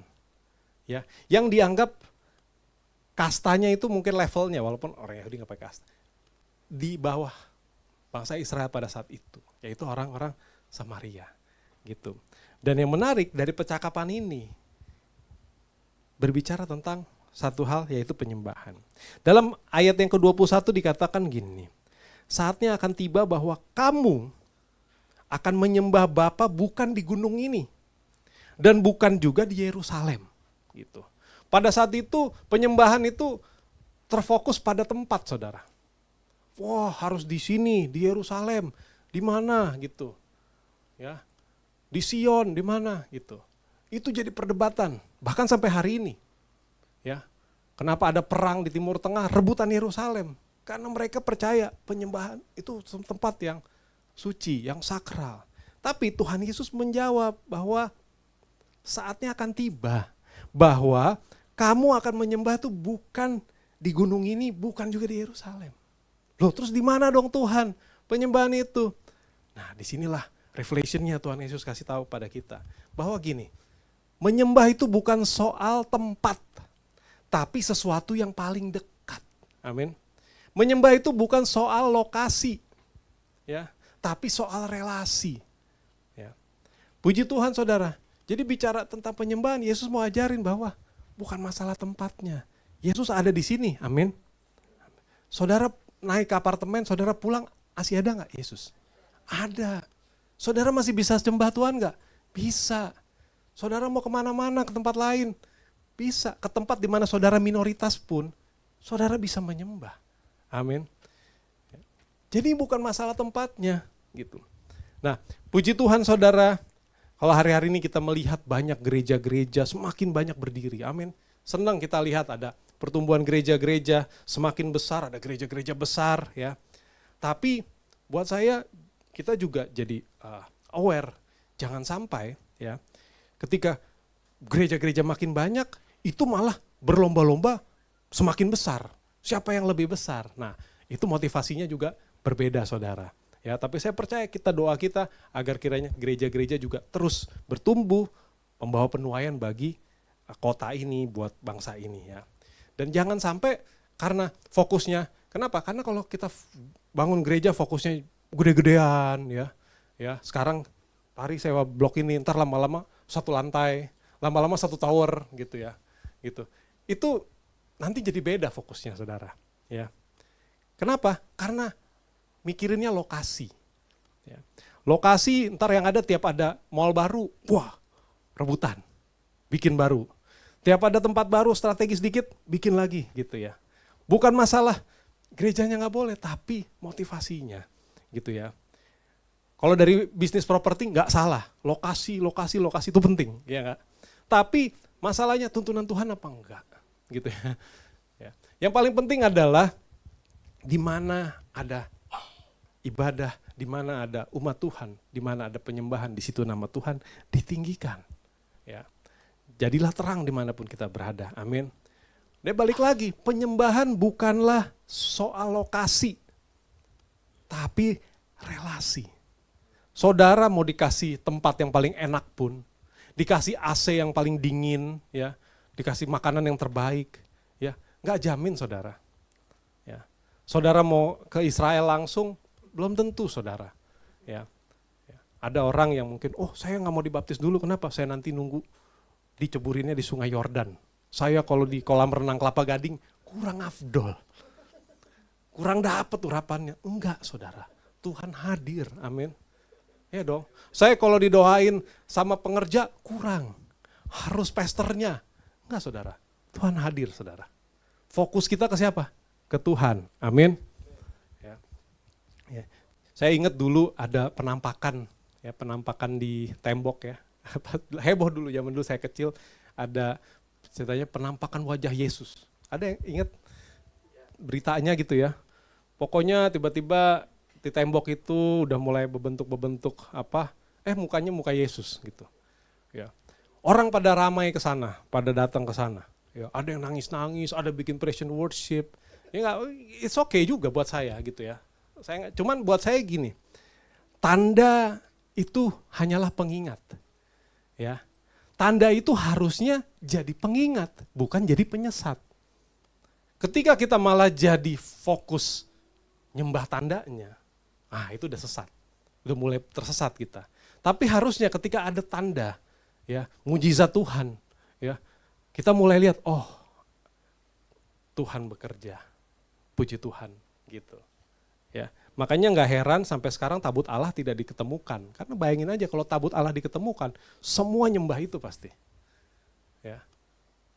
ya, yang dianggap kastanya itu mungkin levelnya, walaupun orang Yahudi nggak pakai kasta, di bawah bangsa Israel pada saat itu, yaitu orang-orang Samaria, gitu. Dan yang menarik dari percakapan ini berbicara tentang satu hal yaitu penyembahan. Dalam ayat yang ke-21 dikatakan gini, saatnya akan tiba bahwa kamu akan menyembah Bapa bukan di gunung ini dan bukan juga di Yerusalem. Gitu. Pada saat itu penyembahan itu terfokus pada tempat saudara. Wah harus di sini, di Yerusalem, di mana gitu. Ya, di Sion, di mana gitu. Itu jadi perdebatan, bahkan sampai hari ini. Ya, kenapa ada perang di Timur Tengah, rebutan Yerusalem? Karena mereka percaya penyembahan itu tempat yang suci, yang sakral. Tapi Tuhan Yesus menjawab bahwa saatnya akan tiba, bahwa kamu akan menyembah itu bukan di gunung ini, bukan juga di Yerusalem. Loh, terus di mana dong Tuhan penyembahan itu? Nah, disinilah revelation-nya Tuhan Yesus kasih tahu pada kita bahwa gini, menyembah itu bukan soal tempat, tapi sesuatu yang paling dekat. Amin. Menyembah itu bukan soal lokasi, ya, tapi soal relasi. Ya. Puji Tuhan saudara. Jadi bicara tentang penyembahan, Yesus mau ajarin bahwa bukan masalah tempatnya. Yesus ada di sini, amin. Saudara naik ke apartemen, saudara pulang, masih ada nggak Yesus? Ada. Saudara masih bisa sembah Tuhan nggak? Bisa. Saudara mau kemana-mana, ke tempat lain, bisa. Ke tempat di mana saudara minoritas pun, saudara bisa menyembah. Amin. Jadi bukan masalah tempatnya, gitu. Nah, puji Tuhan saudara, kalau hari-hari ini kita melihat banyak gereja-gereja semakin banyak berdiri, amin. Senang kita lihat ada pertumbuhan gereja-gereja semakin besar, ada gereja-gereja besar ya. Tapi buat saya kita juga jadi aware, jangan sampai ya ketika gereja-gereja makin banyak itu malah berlomba-lomba semakin besar. Siapa yang lebih besar? Nah, itu motivasinya juga berbeda saudara. Ya, tapi saya percaya doa kita agar kiranya gereja-gereja juga terus bertumbuh, membawa penuaian bagi kota ini, buat bangsa ini ya. Dan jangan sampai karena fokusnya, kenapa? Karena kalau kita bangun gereja fokusnya gede-gedean ya. Ya, sekarang hari sewa blok ini, ntar lama-lama satu lantai, lama-lama satu tower gitu ya. Gitu. Itu nanti jadi beda fokusnya saudara. Ya. Kenapa? Karena mikirinnya lokasi. Ya. Lokasi ntar yang ada tiap ada mall baru, wah rebutan, bikin baru. Tiap ada tempat baru strategis dikit, bikin lagi gitu ya. Bukan masalah gerejanya nggak boleh, tapi motivasinya gitu ya. Kalau dari bisnis properti nggak salah, lokasi itu penting, ya nggak? Tapi masalahnya tuntunan Tuhan apa enggak, gitu ya. Ya. Yang paling penting adalah di mana ada ibadah, di mana ada umat Tuhan, di mana ada penyembahan, di situ nama Tuhan ditinggikan. Ya. Jadilah terang dimanapun kita berada, amin. Dan balik lagi, penyembahan bukanlah soal lokasi, tapi relasi. Saudara mau dikasih tempat yang paling enak pun, dikasih AC yang paling dingin, ya, dikasih makanan yang terbaik, ya, nggak jamin saudara. Ya. Saudara mau ke Israel langsung, belum tentu saudara. Ya. Ya. Ada orang yang mungkin, oh saya nggak mau dibaptis dulu, kenapa? Saya nanti nunggu diceburinnya di Sungai Yordan. Saya kalau di kolam renang Kelapa Gading kurang afdol. Kurang dapat urapannya. Enggak saudara, Tuhan hadir, amin. Ya dong, saya kalau didoain sama pengerja kurang, harus pastornya. Enggak saudara, Tuhan hadir saudara. Fokus kita ke siapa? Ke Tuhan, amin. Ya. Ya. Saya ingat dulu ada penampakan, ya penampakan di tembok ya. Heboh dulu, zaman dulu saya kecil, ada ceritanya penampakan wajah Yesus. Ada yang ingat beritanya gitu ya? Pokoknya tiba-tiba di tembok itu udah mulai berbentuk apa? Mukanya muka Yesus gitu. Ya. Orang pada ramai ke sana, pada datang ke sana. Ya, ada yang nangis-nangis, ada bikin praise and worship. Ya enggak, it's okay juga buat saya gitu ya. Cuman buat saya gini. Tanda itu hanyalah pengingat. Ya. Tanda itu harusnya jadi pengingat, bukan jadi penyesat. Ketika kita malah jadi fokus nyembah tandanya, itu udah sesat, udah mulai tersesat kita. Tapi harusnya ketika ada tanda, ya mujizat Tuhan, ya kita mulai lihat, oh Tuhan bekerja, puji Tuhan, gitu. Ya makanya nggak heran sampai sekarang tabut Allah tidak diketemukan, karena bayangin aja kalau tabut Allah diketemukan, semua nyembah itu pasti. Ya,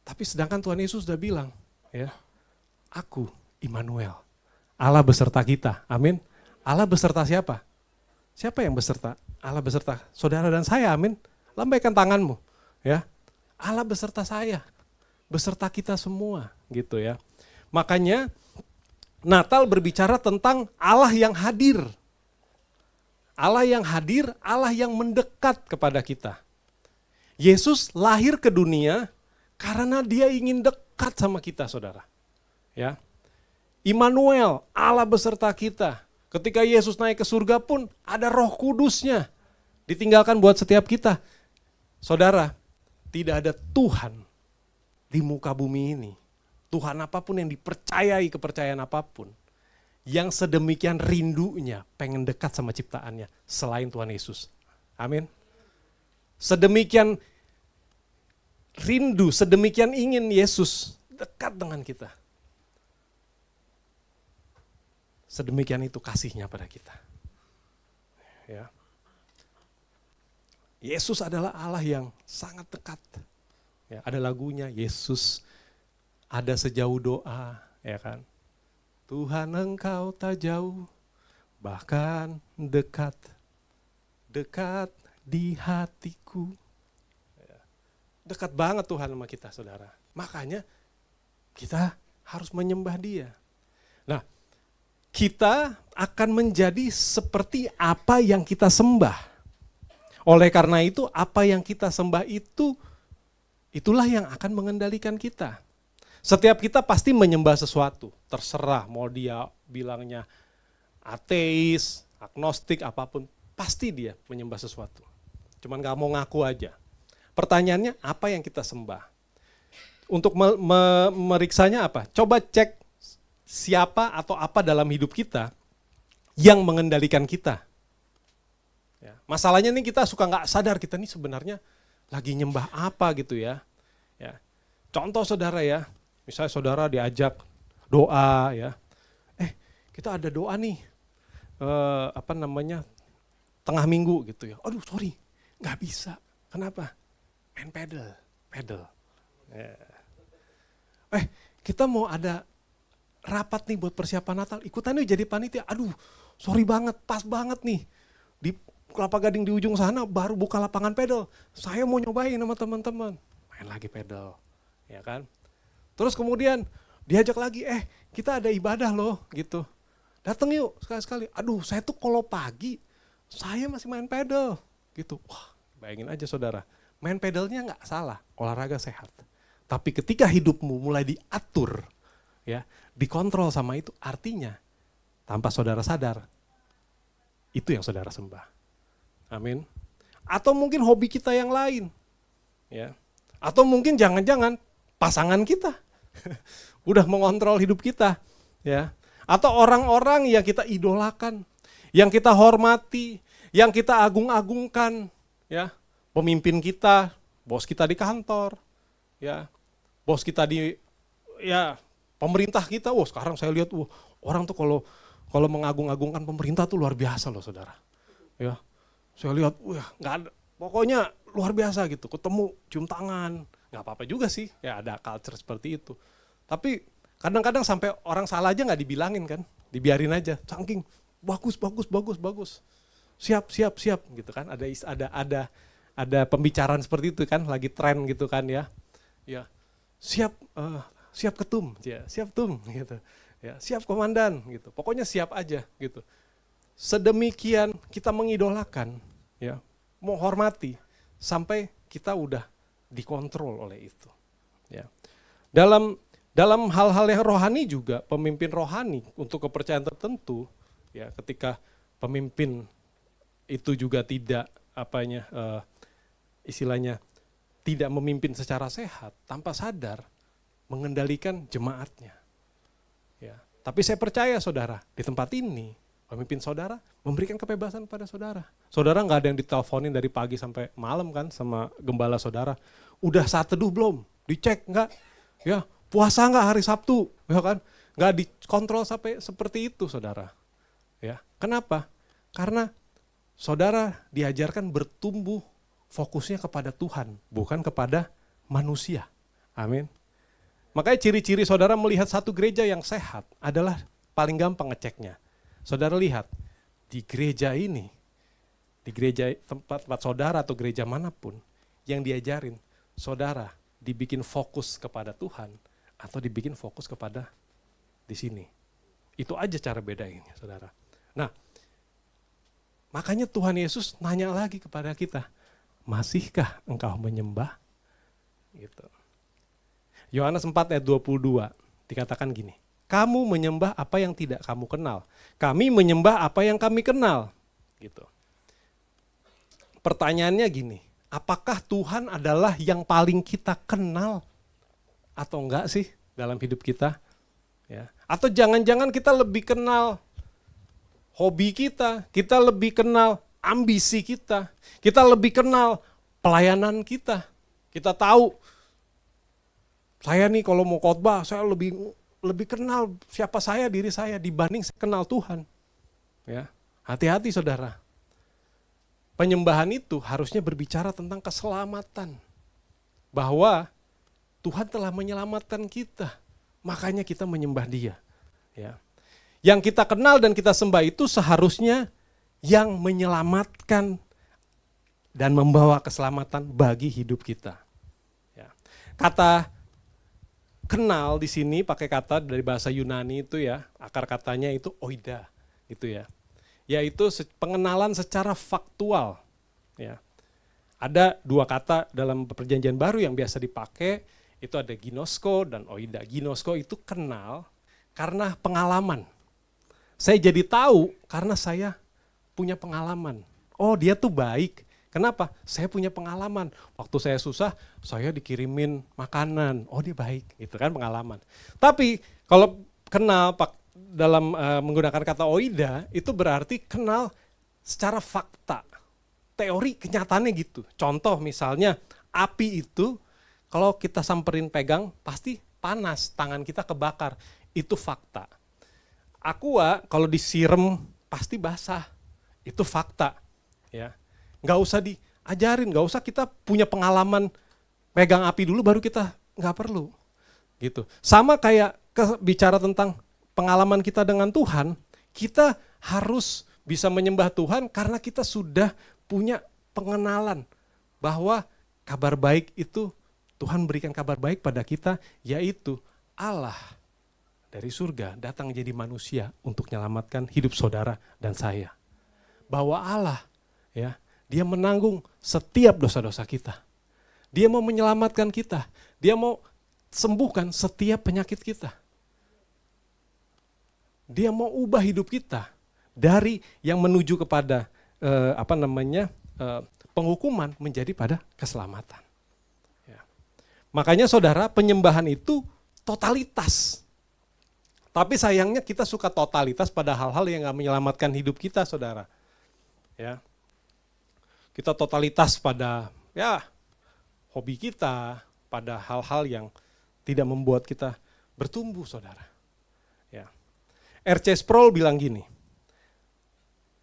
tapi sedangkan Tuhan Yesus sudah bilang, ya Aku Immanuel, Allah beserta kita, amin. Allah beserta siapa? Siapa yang beserta? Allah beserta saudara dan saya, amin. Lambaikan tanganmu, ya. Allah beserta saya, beserta kita semua, gitu ya. Makanya Natal berbicara tentang Allah yang hadir. Allah yang hadir, Allah yang mendekat kepada kita. Yesus lahir ke dunia karena dia ingin dekat sama kita, saudara. Ya. Immanuel, Allah beserta kita. Ketika Yesus naik ke surga pun ada Roh Kudusnya ditinggalkan buat setiap kita. Saudara, tidak ada Tuhan di muka bumi ini, Tuhan apapun yang dipercayai kepercayaan apapun, yang sedemikian rindunya pengen dekat sama ciptaannya selain Tuhan Yesus. Amin. Sedemikian rindu, sedemikian ingin Yesus dekat dengan kita. Sedemikian itu kasihnya pada kita. Ya. Yesus adalah Allah yang sangat dekat. Ya, ada lagunya, Yesus ada sejauh doa, ya kan? Tuhan Engkau tak jauh, bahkan dekat, dekat di hatiku. Ya. Dekat banget Tuhan sama kita, saudara. Makanya kita harus menyembah Dia. Nah, kita akan menjadi seperti apa yang kita sembah. Oleh karena itu, apa yang kita sembah itulah yang akan mengendalikan kita. Setiap kita pasti menyembah sesuatu, terserah mau dia bilangnya ateis, agnostik, apapun, pasti dia menyembah sesuatu. Cuman gak mau ngaku aja. Pertanyaannya, apa yang kita sembah? Untuk meriksanya apa? Coba cek siapa atau apa dalam hidup kita yang mengendalikan kita. Ya, masalahnya nih kita suka nggak sadar kita nih sebenarnya lagi nyembah apa gitu ya. Ya. Contoh saudara ya, misalnya saudara diajak doa ya, kita ada doa nih, tengah minggu gitu ya. Aduh sorry, nggak bisa. Kenapa? Main pedal. Ya. Kita mau ada rapat nih buat persiapan Natal, ikutan nih jadi panitia. Aduh sorry banget, pas banget nih. Di Kelapa Gading di ujung sana baru buka lapangan pedal. Saya mau nyobain sama teman-teman. Main lagi pedal, ya kan? Terus kemudian diajak lagi, kita ada ibadah loh gitu. Datang yuk sekali-sekali. Aduh saya tuh kalau pagi, saya masih main pedal gitu. Wah bayangin aja saudara, main pedalnya nggak salah, olahraga sehat. Tapi ketika hidupmu mulai diatur, ya, dikontrol sama itu, artinya tanpa saudara sadar, itu yang saudara sembah. Amin. Atau mungkin hobi kita yang lain. Ya. Atau mungkin jangan-jangan pasangan kita udah mengontrol hidup kita. Ya. Atau orang-orang yang kita idolakan, yang kita hormati, yang kita agung-agungkan. Ya. Pemimpin kita, bos kita di kantor, ya. Bos kita di pemerintah kita. Sekarang saya lihat orang tuh kalau mengagung-agungkan pemerintah tuh luar biasa loh saudara. Ya. Saya lihat, nggak ada, pokoknya luar biasa gitu, ketemu cium tangan, nggak apa-apa juga sih, ya ada culture seperti itu. Tapi kadang-kadang sampai orang salah aja nggak dibilangin kan, dibiarin aja, saking bagus, siap gitu kan, ada pembicaraan seperti itu kan, lagi tren gitu kan ya, siap ketum, siap tum gitu, ya siap komandan gitu, pokoknya siap aja gitu. Sedemikian kita mengidolakan, ya, menghormati sampai kita udah dikontrol oleh itu. Ya. Dalam hal-hal yang rohani juga, pemimpin rohani untuk kepercayaan tertentu, ya, ketika pemimpin itu juga tidak istilahnya tidak memimpin secara sehat, tanpa sadar mengendalikan jemaatnya. Ya. Tapi saya percaya saudara, di tempat ini pemimpin saudara memberikan kebebasan pada saudara. Saudara nggak ada yang diteleponin dari pagi sampai malam kan sama gembala saudara. Udah saat teduh belum? Dicek nggak? Ya puasa nggak hari Sabtu? Ya kan? Nggak dikontrol sampai seperti itu saudara. Ya kenapa? Karena saudara diajarkan bertumbuh fokusnya kepada Tuhan, bukan kepada manusia. Amin. Makanya ciri-ciri saudara melihat satu gereja yang sehat adalah paling gampang ngeceknya. Saudara lihat, di gereja ini, di gereja tempat saudara atau gereja manapun, yang diajarin, saudara dibikin fokus kepada Tuhan, atau dibikin fokus kepada di sini. Itu aja cara bedainnya, saudara. Nah, makanya Tuhan Yesus nanya lagi kepada kita, masihkah engkau menyembah? Gitu. Yohanes 4 ayat 22, dikatakan gini, kamu menyembah apa yang tidak kamu kenal. Kami menyembah apa yang kami kenal. Gitu. Pertanyaannya gini, apakah Tuhan adalah yang paling kita kenal atau enggak sih dalam hidup kita? Ya. Atau jangan-jangan kita lebih kenal hobi kita lebih kenal ambisi kita lebih kenal pelayanan kita. Kita tahu Saya nih kalau mau khotbah, saya lebih kenal siapa saya, diri saya dibanding saya kenal Tuhan. Ya, hati-hati saudara. Penyembahan itu harusnya berbicara tentang keselamatan. Bahwa Tuhan telah menyelamatkan kita, makanya kita menyembah Dia. Ya. Yang kita kenal dan kita sembah itu seharusnya yang menyelamatkan dan membawa keselamatan bagi hidup kita. Ya. Kata kenal di sini pakai kata dari bahasa Yunani itu ya, akar katanya itu oida, gitu ya. Yaitu pengenalan secara faktual. Ya. Ada dua kata dalam perjanjian baru yang biasa dipakai, itu ada ginosko dan oida. Ginosko itu kenal karena pengalaman. Saya jadi tahu karena saya punya pengalaman. Oh, dia tuh baik. Kenapa? Saya punya pengalaman. Waktu saya susah, saya dikirimin makanan. Oh, dia baik. Itu kan pengalaman. Tapi kalau kenal dalam menggunakan kata oida, itu berarti kenal secara fakta. Teori kenyataannya gitu. Contoh misalnya, api itu kalau kita samperin pegang pasti panas, tangan kita kebakar. Itu fakta. Aqua kalau disiram pasti basah. Itu fakta. Ya. Nggak usah diajarin, nggak usah kita punya pengalaman pegang api dulu baru kita nggak perlu. Gitu. Sama kayak bicara tentang pengalaman kita dengan Tuhan, kita harus bisa menyembah Tuhan karena kita sudah punya pengenalan bahwa kabar baik itu, Tuhan berikan kabar baik pada kita, yaitu Allah dari surga datang jadi manusia untuk menyelamatkan hidup saudara dan saya. Bahwa Allah, ya, Dia menanggung setiap dosa-dosa kita. Dia mau menyelamatkan kita. Dia mau sembuhkan setiap penyakit kita. Dia mau ubah hidup kita dari yang menuju kepada penghukuman menjadi pada keselamatan. Ya. Makanya saudara, penyembahan itu totalitas. Tapi sayangnya kita suka totalitas pada hal-hal yang gak menyelamatkan hidup kita, saudara. Ya. Kita totalitas pada hobi kita, pada hal-hal yang tidak membuat kita bertumbuh, saudara. Ya. R.C. Sproul bilang gini,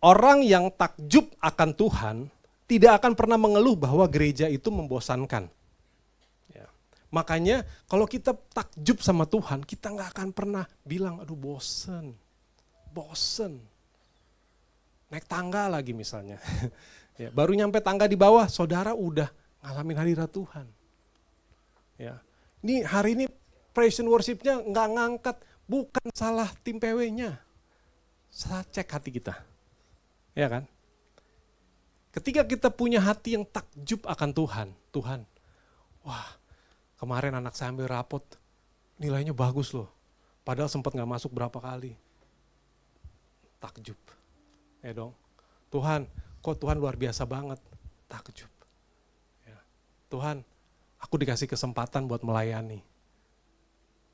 orang yang takjub akan Tuhan tidak akan pernah mengeluh bahwa gereja itu membosankan. Ya. Makanya kalau kita takjub sama Tuhan, kita nggak akan pernah bilang, aduh bosen. Naik tangga lagi misalnya. Ya, baru nyampe tangga di bawah, saudara udah ngalamin hadirat Tuhan. Ya. Ini hari ini praise and worship-nya nggak ngangkat, bukan salah tim PW-nya. Salah cek hati kita. Ya kan? Ketika kita punya hati yang takjub akan Tuhan, wah kemarin anak saya ambil rapot, nilainya bagus loh. Padahal sempat gak masuk berapa kali. Takjub. Ya dong. Tuhan, kok Tuhan luar biasa banget. Takjub. Ya. Tuhan, aku dikasih kesempatan buat melayani.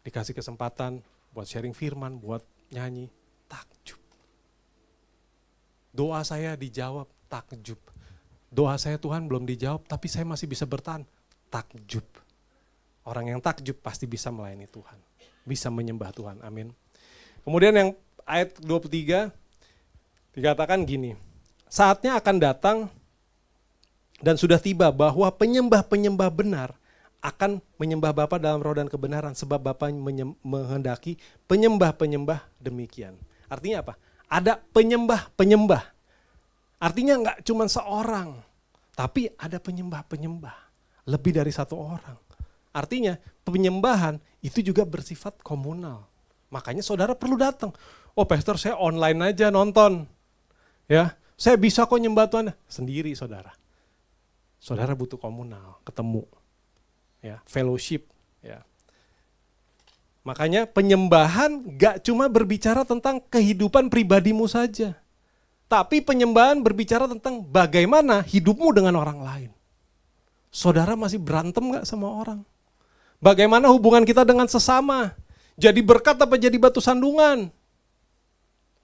Dikasih kesempatan buat sharing firman, buat nyanyi. Takjub. Doa saya dijawab, takjub. Doa saya Tuhan belum dijawab, tapi saya masih bisa bertahan. Takjub. Orang yang takjub pasti bisa melayani Tuhan. Bisa menyembah Tuhan, amin. Kemudian yang ayat 23, dikatakan gini, saatnya akan datang dan sudah tiba bahwa penyembah-penyembah benar akan menyembah Bapa dalam roh dan kebenaran, sebab Bapa menghendaki penyembah-penyembah demikian. Artinya apa? Ada penyembah-penyembah. Artinya enggak cuma seorang, tapi ada penyembah-penyembah. Lebih dari satu orang. Artinya penyembahan itu juga bersifat komunal. Makanya saudara perlu datang. Oh pastor, saya online aja nonton. Ya, saya bisa kok nyembah Tuhan. Sendiri saudara. Saudara butuh komunal, ketemu. Ya, fellowship. Ya. Makanya penyembahan gak cuma berbicara tentang kehidupan pribadimu saja. Tapi penyembahan berbicara tentang bagaimana hidupmu dengan orang lain. Saudara masih berantem gak sama orang? Bagaimana hubungan kita dengan sesama? Jadi berkat apa jadi batu sandungan?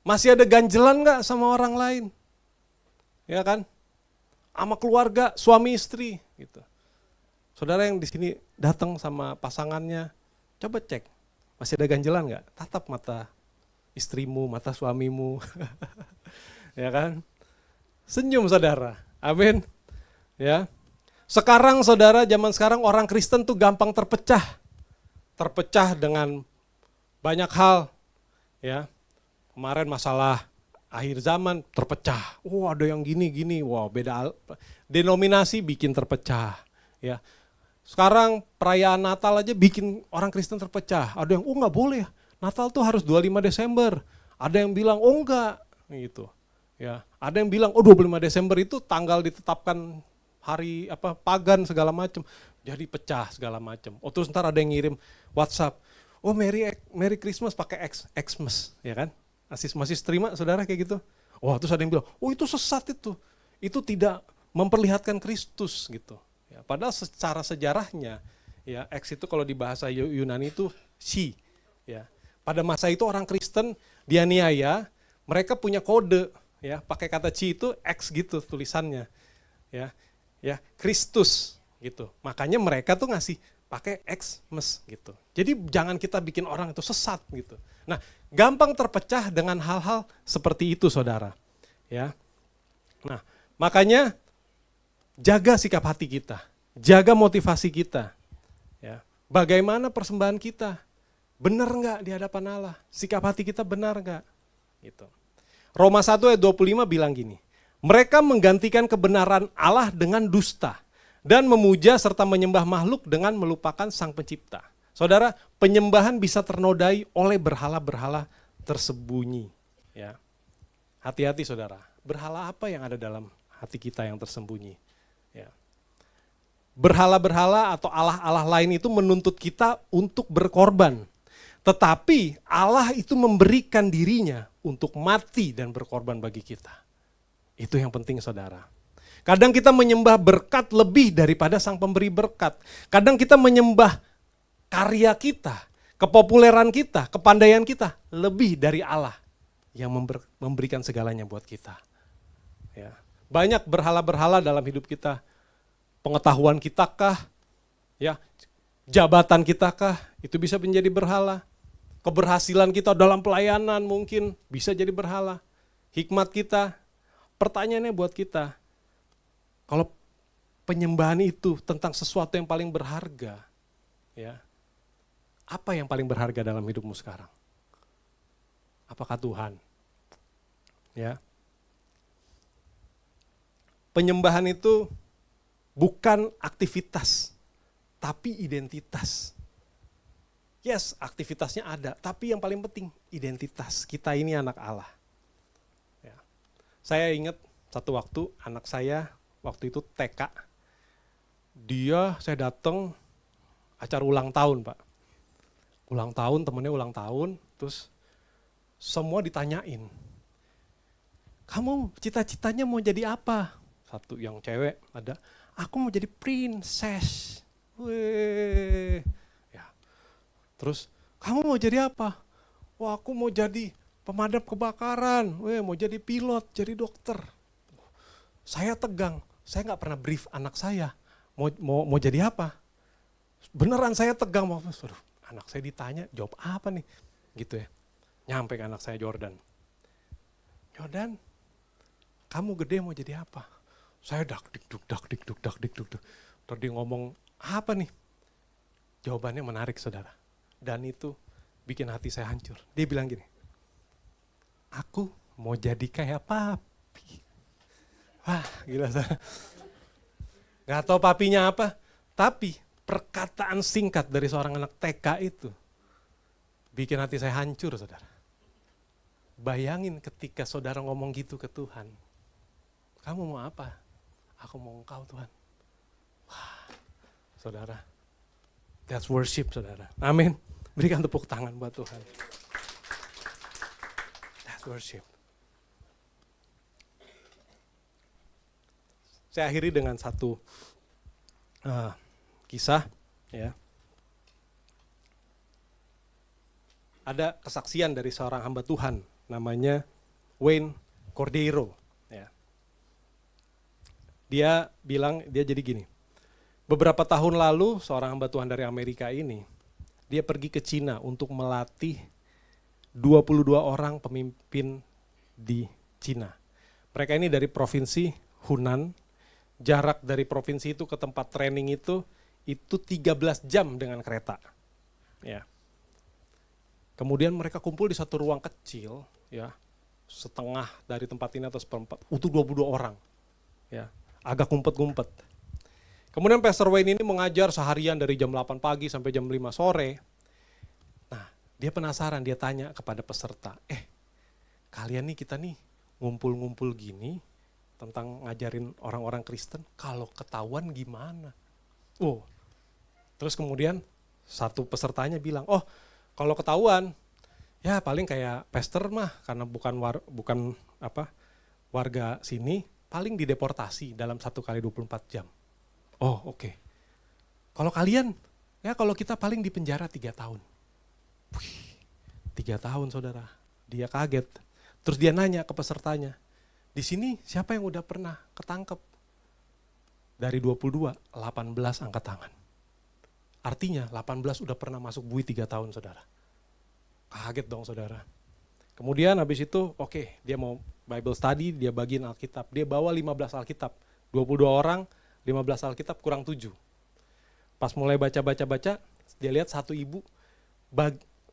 Masih ada ganjelan gak sama orang lain? Ya kan? Sama keluarga, suami istri. Gitu. Saudara yang di sini datang sama pasangannya, coba cek, masih ada ganjelan nggak? Tatap mata istrimu, mata suamimu, ya kan? Senyum saudara, amin. Ya, sekarang saudara, zaman sekarang orang Kristen tuh gampang terpecah dengan banyak hal. Ya, kemarin masalah akhir zaman terpecah. Ada yang gini, beda denominasi bikin terpecah. Ya, sekarang perayaan Natal aja bikin orang Kristen terpecah. Ada yang nggak boleh, Natal tuh harus 25 Desember. Ada yang bilang enggak, gitu. Ya, ada yang bilang 25 Desember itu tanggal ditetapkan hari pagan segala macam, jadi pecah segala macam. Terus ntar ada yang ngirim WhatsApp, Merry Christmas pakai Xmas, ya kan? Masih terima saudara kayak gitu? Terus ada yang bilang, itu sesat itu tidak memperlihatkan Kristus gitu. Ya, padahal secara sejarahnya, ya X itu kalau di bahasa Yunani itu she, ya. Pada masa itu orang Kristen dianiaya, mereka punya kode, ya pakai kata chi itu X gitu tulisannya, ya Kristus gitu. Makanya mereka tuh ngasih pakai Xmas gitu. Jadi jangan kita bikin orang itu sesat gitu. Nah, gampang terpecah dengan hal-hal seperti itu saudara. Ya. Nah, makanya jaga sikap hati kita, jaga motivasi kita. Ya. Bagaimana persembahan kita? Benar enggak di hadapan Allah? Sikap hati kita benar enggak? Gitu. Roma 1 ayat 25 bilang gini, mereka menggantikan kebenaran Allah dengan dusta dan memuja serta menyembah makhluk dengan melupakan Sang Pencipta. Saudara, penyembahan bisa ternodai oleh berhala-berhala tersembunyi. Ya. Hati-hati saudara, berhala apa yang ada dalam hati kita yang tersembunyi? Ya. Berhala-berhala atau Allah-Allah lain itu menuntut kita untuk berkorban. Tetapi Allah itu memberikan dirinya untuk mati dan berkorban bagi kita. Itu yang penting saudara. Kadang kita menyembah berkat lebih daripada Sang Pemberi berkat. Kadang kita menyembah karya kita, kepopuleran kita, kepandaian kita lebih dari Allah yang memberikan segalanya buat kita. Ya. Banyak berhala-berhala dalam hidup kita. Pengetahuan kita kah? Ya, jabatan kita kah? Itu bisa menjadi berhala. Keberhasilan kita dalam pelayanan mungkin bisa jadi berhala. Hikmat kita. Pertanyaannya buat kita, kalau penyembahan itu tentang sesuatu yang paling berharga, ya, apa yang paling berharga dalam hidupmu sekarang? Apakah Tuhan? Ya. Penyembahan itu bukan aktivitas, tapi identitas. Yes, aktivitasnya ada, tapi yang paling penting identitas. Kita ini anak Allah. Ya. Saya ingat satu waktu anak saya waktu itu TK. Saya datang acara ulang tahun, Pak. Ulang tahun, temennya ulang tahun, terus semua ditanyain. Kamu cita-citanya mau jadi apa? Satu yang cewek ada, aku mau jadi princess. Weh. Ya. Terus, kamu mau jadi apa? Wah, aku mau jadi pemadam kebakaran. Mau jadi pilot, jadi dokter. Saya tegang, saya nggak pernah brief anak saya. Mau jadi apa? Beneran saya tegang. Aduh, anak saya ditanya, jawab apa nih? Gitu ya. Nyampe ke anak saya Jordan. Jordan, kamu gede mau jadi apa? Saya dak dik duk. Terus dia ngomong, apa nih? Jawabannya menarik saudara. Dan itu bikin hati saya hancur. Dia bilang gini, aku mau jadi kayak papi. Wah gila saudara. Gak tahu papinya apa, tapi perkataan singkat dari seorang anak TK itu bikin hati saya hancur saudara. Bayangin ketika saudara ngomong gitu ke Tuhan, kamu mau apa? Aku mau Engkau Tuhan. Wah, saudara, that's worship saudara. Amin. Berikan tepuk tangan buat Tuhan. That's worship. Saya akhiri dengan satu kisah. Ya. Ada kesaksian dari seorang hamba Tuhan, namanya Wayne Cordeiro. Ya. Dia bilang, dia jadi gini, Beberapa tahun lalu seorang hamba Tuhan dari Amerika ini, dia pergi ke Cina untuk melatih 22 orang pemimpin di Cina. Mereka ini dari provinsi Hunan, jarak dari provinsi itu ke tempat training itu 13 jam dengan kereta. Ya. Kemudian mereka kumpul di satu ruang kecil, ya, setengah dari tempat ini atau seperempat, untuk 22 orang. Ya, agak ngumpet-ngumpet. Kemudian Pastor Wayne ini mengajar seharian dari jam 8 pagi sampai jam 5 sore. Nah, dia penasaran, dia tanya kepada peserta, kalian nih, kita nih ngumpul-ngumpul gini tentang ngajarin orang-orang Kristen, kalau ketahuan gimana? Terus kemudian satu pesertanya bilang, kalau ketahuan, ya paling kayak pastor mah, karena bukan warga sini, paling dideportasi dalam 1 kali 24 jam. Oke. Kalau kalian, ya kalau kita paling di penjara 3 tahun. 3 tahun saudara, dia kaget. Terus dia nanya ke pesertanya, di sini siapa yang udah pernah ketangkep? Dari 22, 18 angkat tangan. Artinya 18 udah pernah masuk bui 3 tahun saudara. Kaget dong saudara. Kemudian habis itu dia mau Bible study, dia bagiin Alkitab. Dia bawa 15 Alkitab. 22 orang, 15 Alkitab kurang 7. Pas mulai baca-baca, dia lihat satu ibu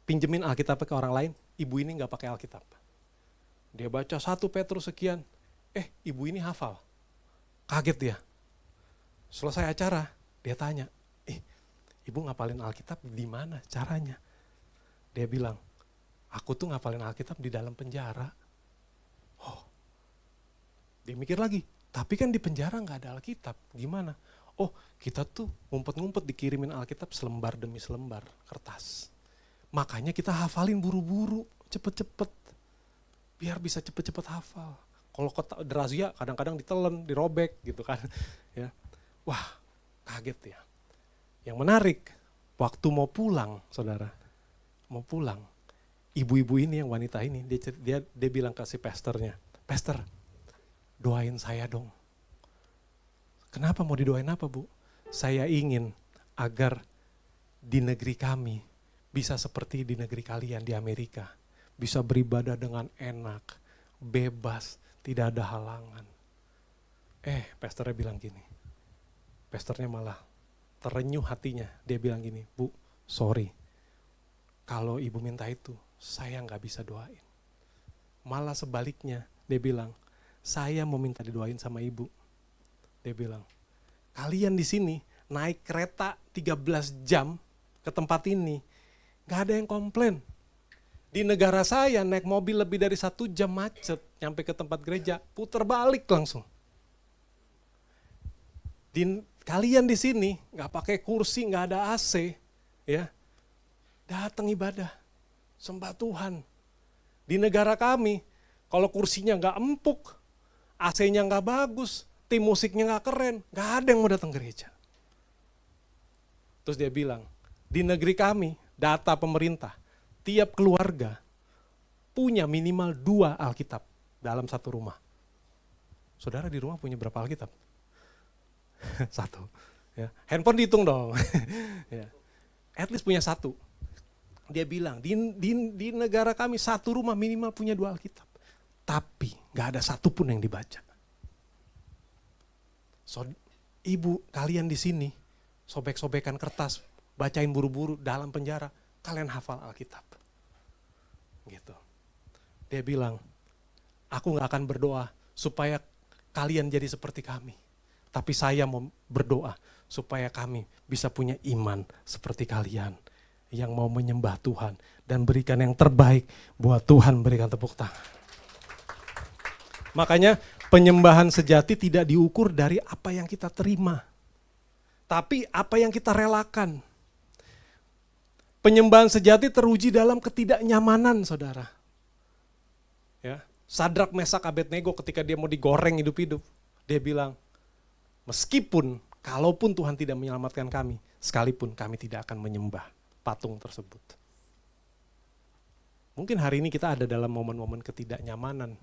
pinjemin Alkitabnya ke orang lain, ibu ini gak pakai Alkitab. Dia baca 1 Petrus sekian, ibu ini hafal. Kaget dia. Selesai acara, dia tanya, ibu ngapalin Alkitab di mana caranya? Dia bilang, aku tuh ngapalin Alkitab di dalam penjara. Dia mikir lagi, tapi kan di penjara gak ada Alkitab, gimana? Kita tuh ngumpet-ngumpet dikirimin Alkitab selembar demi selembar kertas. Makanya kita hafalin buru-buru, cepet-cepet. Biar bisa cepet-cepet hafal. Kalau razia kadang-kadang ditelen, dirobek gitu kan. Ya. Wah, kaget ya. Yang menarik, waktu mau pulang saudara, ibu-ibu ini yang wanita ini, dia bilang ke si pastornya, pastor, doain saya dong. Kenapa mau didoain apa bu? Saya ingin agar di negeri kami bisa seperti di negeri kalian di Amerika. Bisa beribadah dengan enak, bebas, tidak ada halangan. Pastornya bilang gini, pastornya malah terenyuh hatinya. Dia bilang gini, bu sorry, kalau ibu minta itu saya gak bisa doain. Malah sebaliknya dia bilang, saya mau minta didoain sama ibu. Dia bilang, kalian di sini naik kereta 13 jam ke tempat ini, gak ada yang komplain. Di negara saya naik mobil lebih dari 1 jam macet, nyampe ke tempat gereja, putar balik langsung. Kalian di sini gak pakai kursi, gak ada AC, ya, datang ibadah, sembah Tuhan. Di negara kami, kalau kursinya gak empuk, AC-nya gak bagus, tim musiknya gak keren, gak ada yang mau datang gereja. Terus dia bilang, di negeri kami, data pemerintah, tiap keluarga punya minimal 2 Alkitab dalam satu rumah. Saudara di rumah punya berapa Alkitab? 1. Ya. Handphone dihitung dong. Ya. At least punya 1. Dia bilang, di negara kami satu rumah minimal punya 2 Alkitab. Tapi gak ada satupun yang dibaca. Ibu kalian di sini sobek-sobekan kertas, bacain buru-buru dalam penjara, kalian hafal Alkitab. Gitu. Dia bilang, aku gak akan berdoa supaya kalian jadi seperti kami. Tapi saya mau berdoa supaya kami bisa punya iman seperti kalian. Yang mau menyembah Tuhan dan berikan yang terbaik buat Tuhan, berikan tepuk tangan. Makanya penyembahan sejati tidak diukur dari apa yang kita terima. Tapi apa yang kita relakan. Penyembahan sejati teruji dalam ketidaknyamanan, saudara. Ya, Sadrak, Mesak, Abednego ketika dia mau digoreng hidup-hidup, dia bilang, meskipun, kalaupun Tuhan tidak menyelamatkan kami, sekalipun kami tidak akan menyembah patung tersebut. Mungkin hari ini kita ada dalam momen-momen ketidaknyamanan,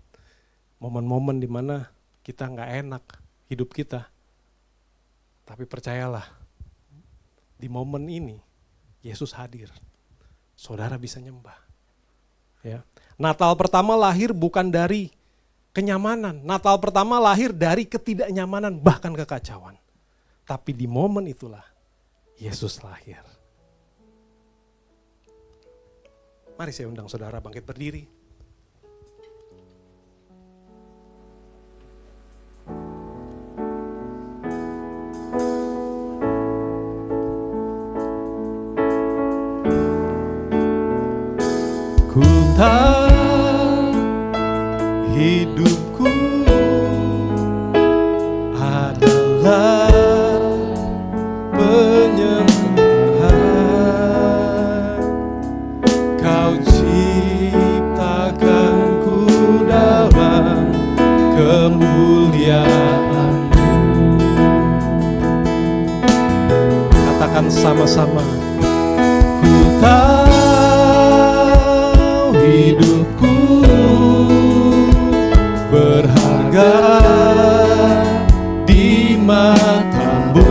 momen-momen di mana kita nggak enak hidup kita. Tapi percayalah, di momen ini Yesus hadir. Saudara bisa nyembah. Ya. Natal pertama lahir bukan dari kenyamanan. Natal pertama lahir dari ketidaknyamanan, bahkan kekacauan. Tapi di momen itulah Yesus lahir. Mari saya undang saudara bangkit berdiri. Ku tahu hidupku adalah penyembahan. Kau ciptakanku dalam kemuliaan-Mu. Katakan sama-sama. Ku tahu hidupku berharga di mata-Mu,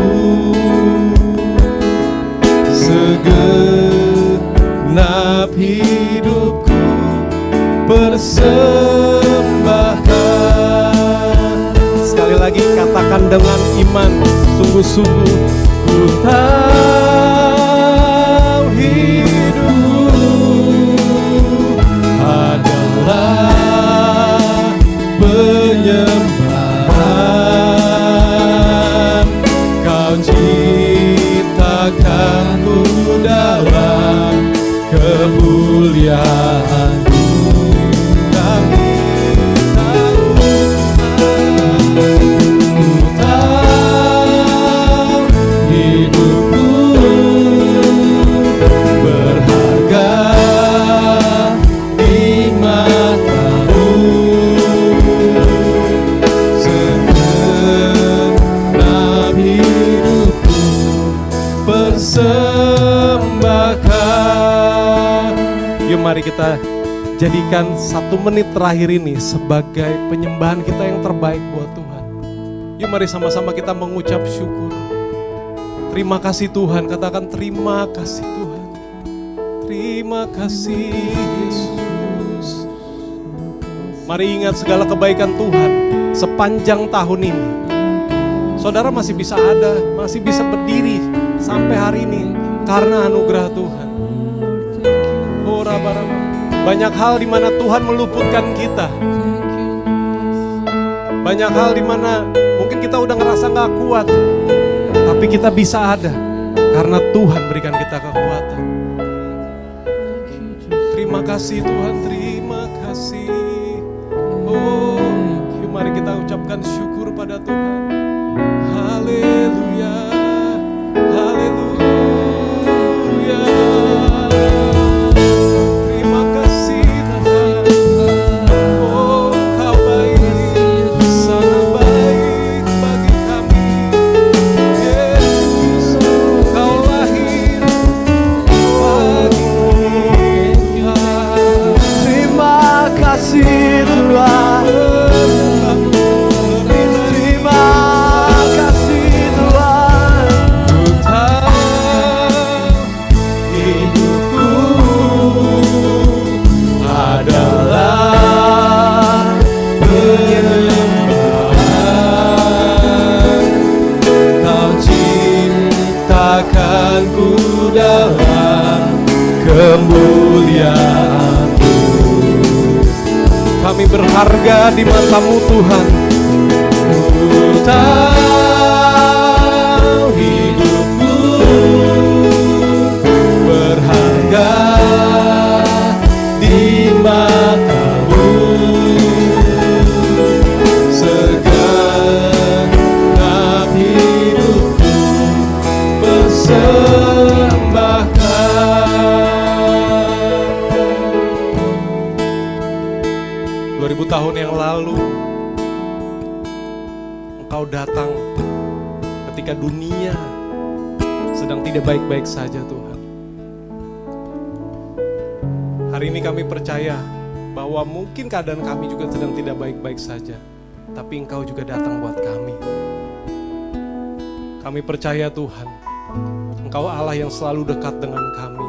segenap hidupku persembahkan. Sekali lagi katakan dengan iman sungguh-sungguh. Ku tahu hidupku adalah penyembahan. Kau ciptakanku dalam kemuliaan-Mu. Kami tahu, ku tahu hidupku berharga di mata-Mu, segenap hidupku persembahkan. Yuk mari kita jadikan 1 menit terakhir ini sebagai penyembahan kita yang terbaik buat Tuhan. Yuk mari sama-sama kita mengucap syukur. Terima kasih Tuhan, katakan terima kasih Tuhan. Terima kasih Yesus. Mari ingat segala kebaikan Tuhan sepanjang tahun ini. Saudara masih bisa ada, masih bisa berdiri sampai hari ini karena anugerah Tuhan. Oh, raba-raba. Banyak hal di mana Tuhan meluputkan kita. Banyak hal di mana mungkin kita udah ngerasa gak kuat, tapi kita bisa ada karena Tuhan berikan kita kekuatan. Terima kasih Tuhan, terima kasih. Oh, yuk mari kita ucapkan syukur pada Tuhan. Haleluya, haleluya. Terima kasih Tuhan. Oh, Kau baik, sangat baik bagi kami. Yesus, Kau lahir bagi kita. Terima kasih Tuhan. Terima kasih Tuhan. Ku tahu hidupku adalah penyembahan. Kau ciptakanku dalam kemuliaan-Mu. Kami berharga di mata-Mu Tuhan. Ku tahu hidupku berharga di mata-Mu, segenap hidupku persembahkan. 2000 tahun yang lalu Engkau datang ketika dunia sedang tidak baik-baik saja Tuhan. Hari ini kami percaya bahwa mungkin keadaan kami juga sedang tidak baik-baik saja, tapi Engkau juga datang buat kami. Kami percaya Tuhan, Engkau Allah yang selalu dekat dengan kami.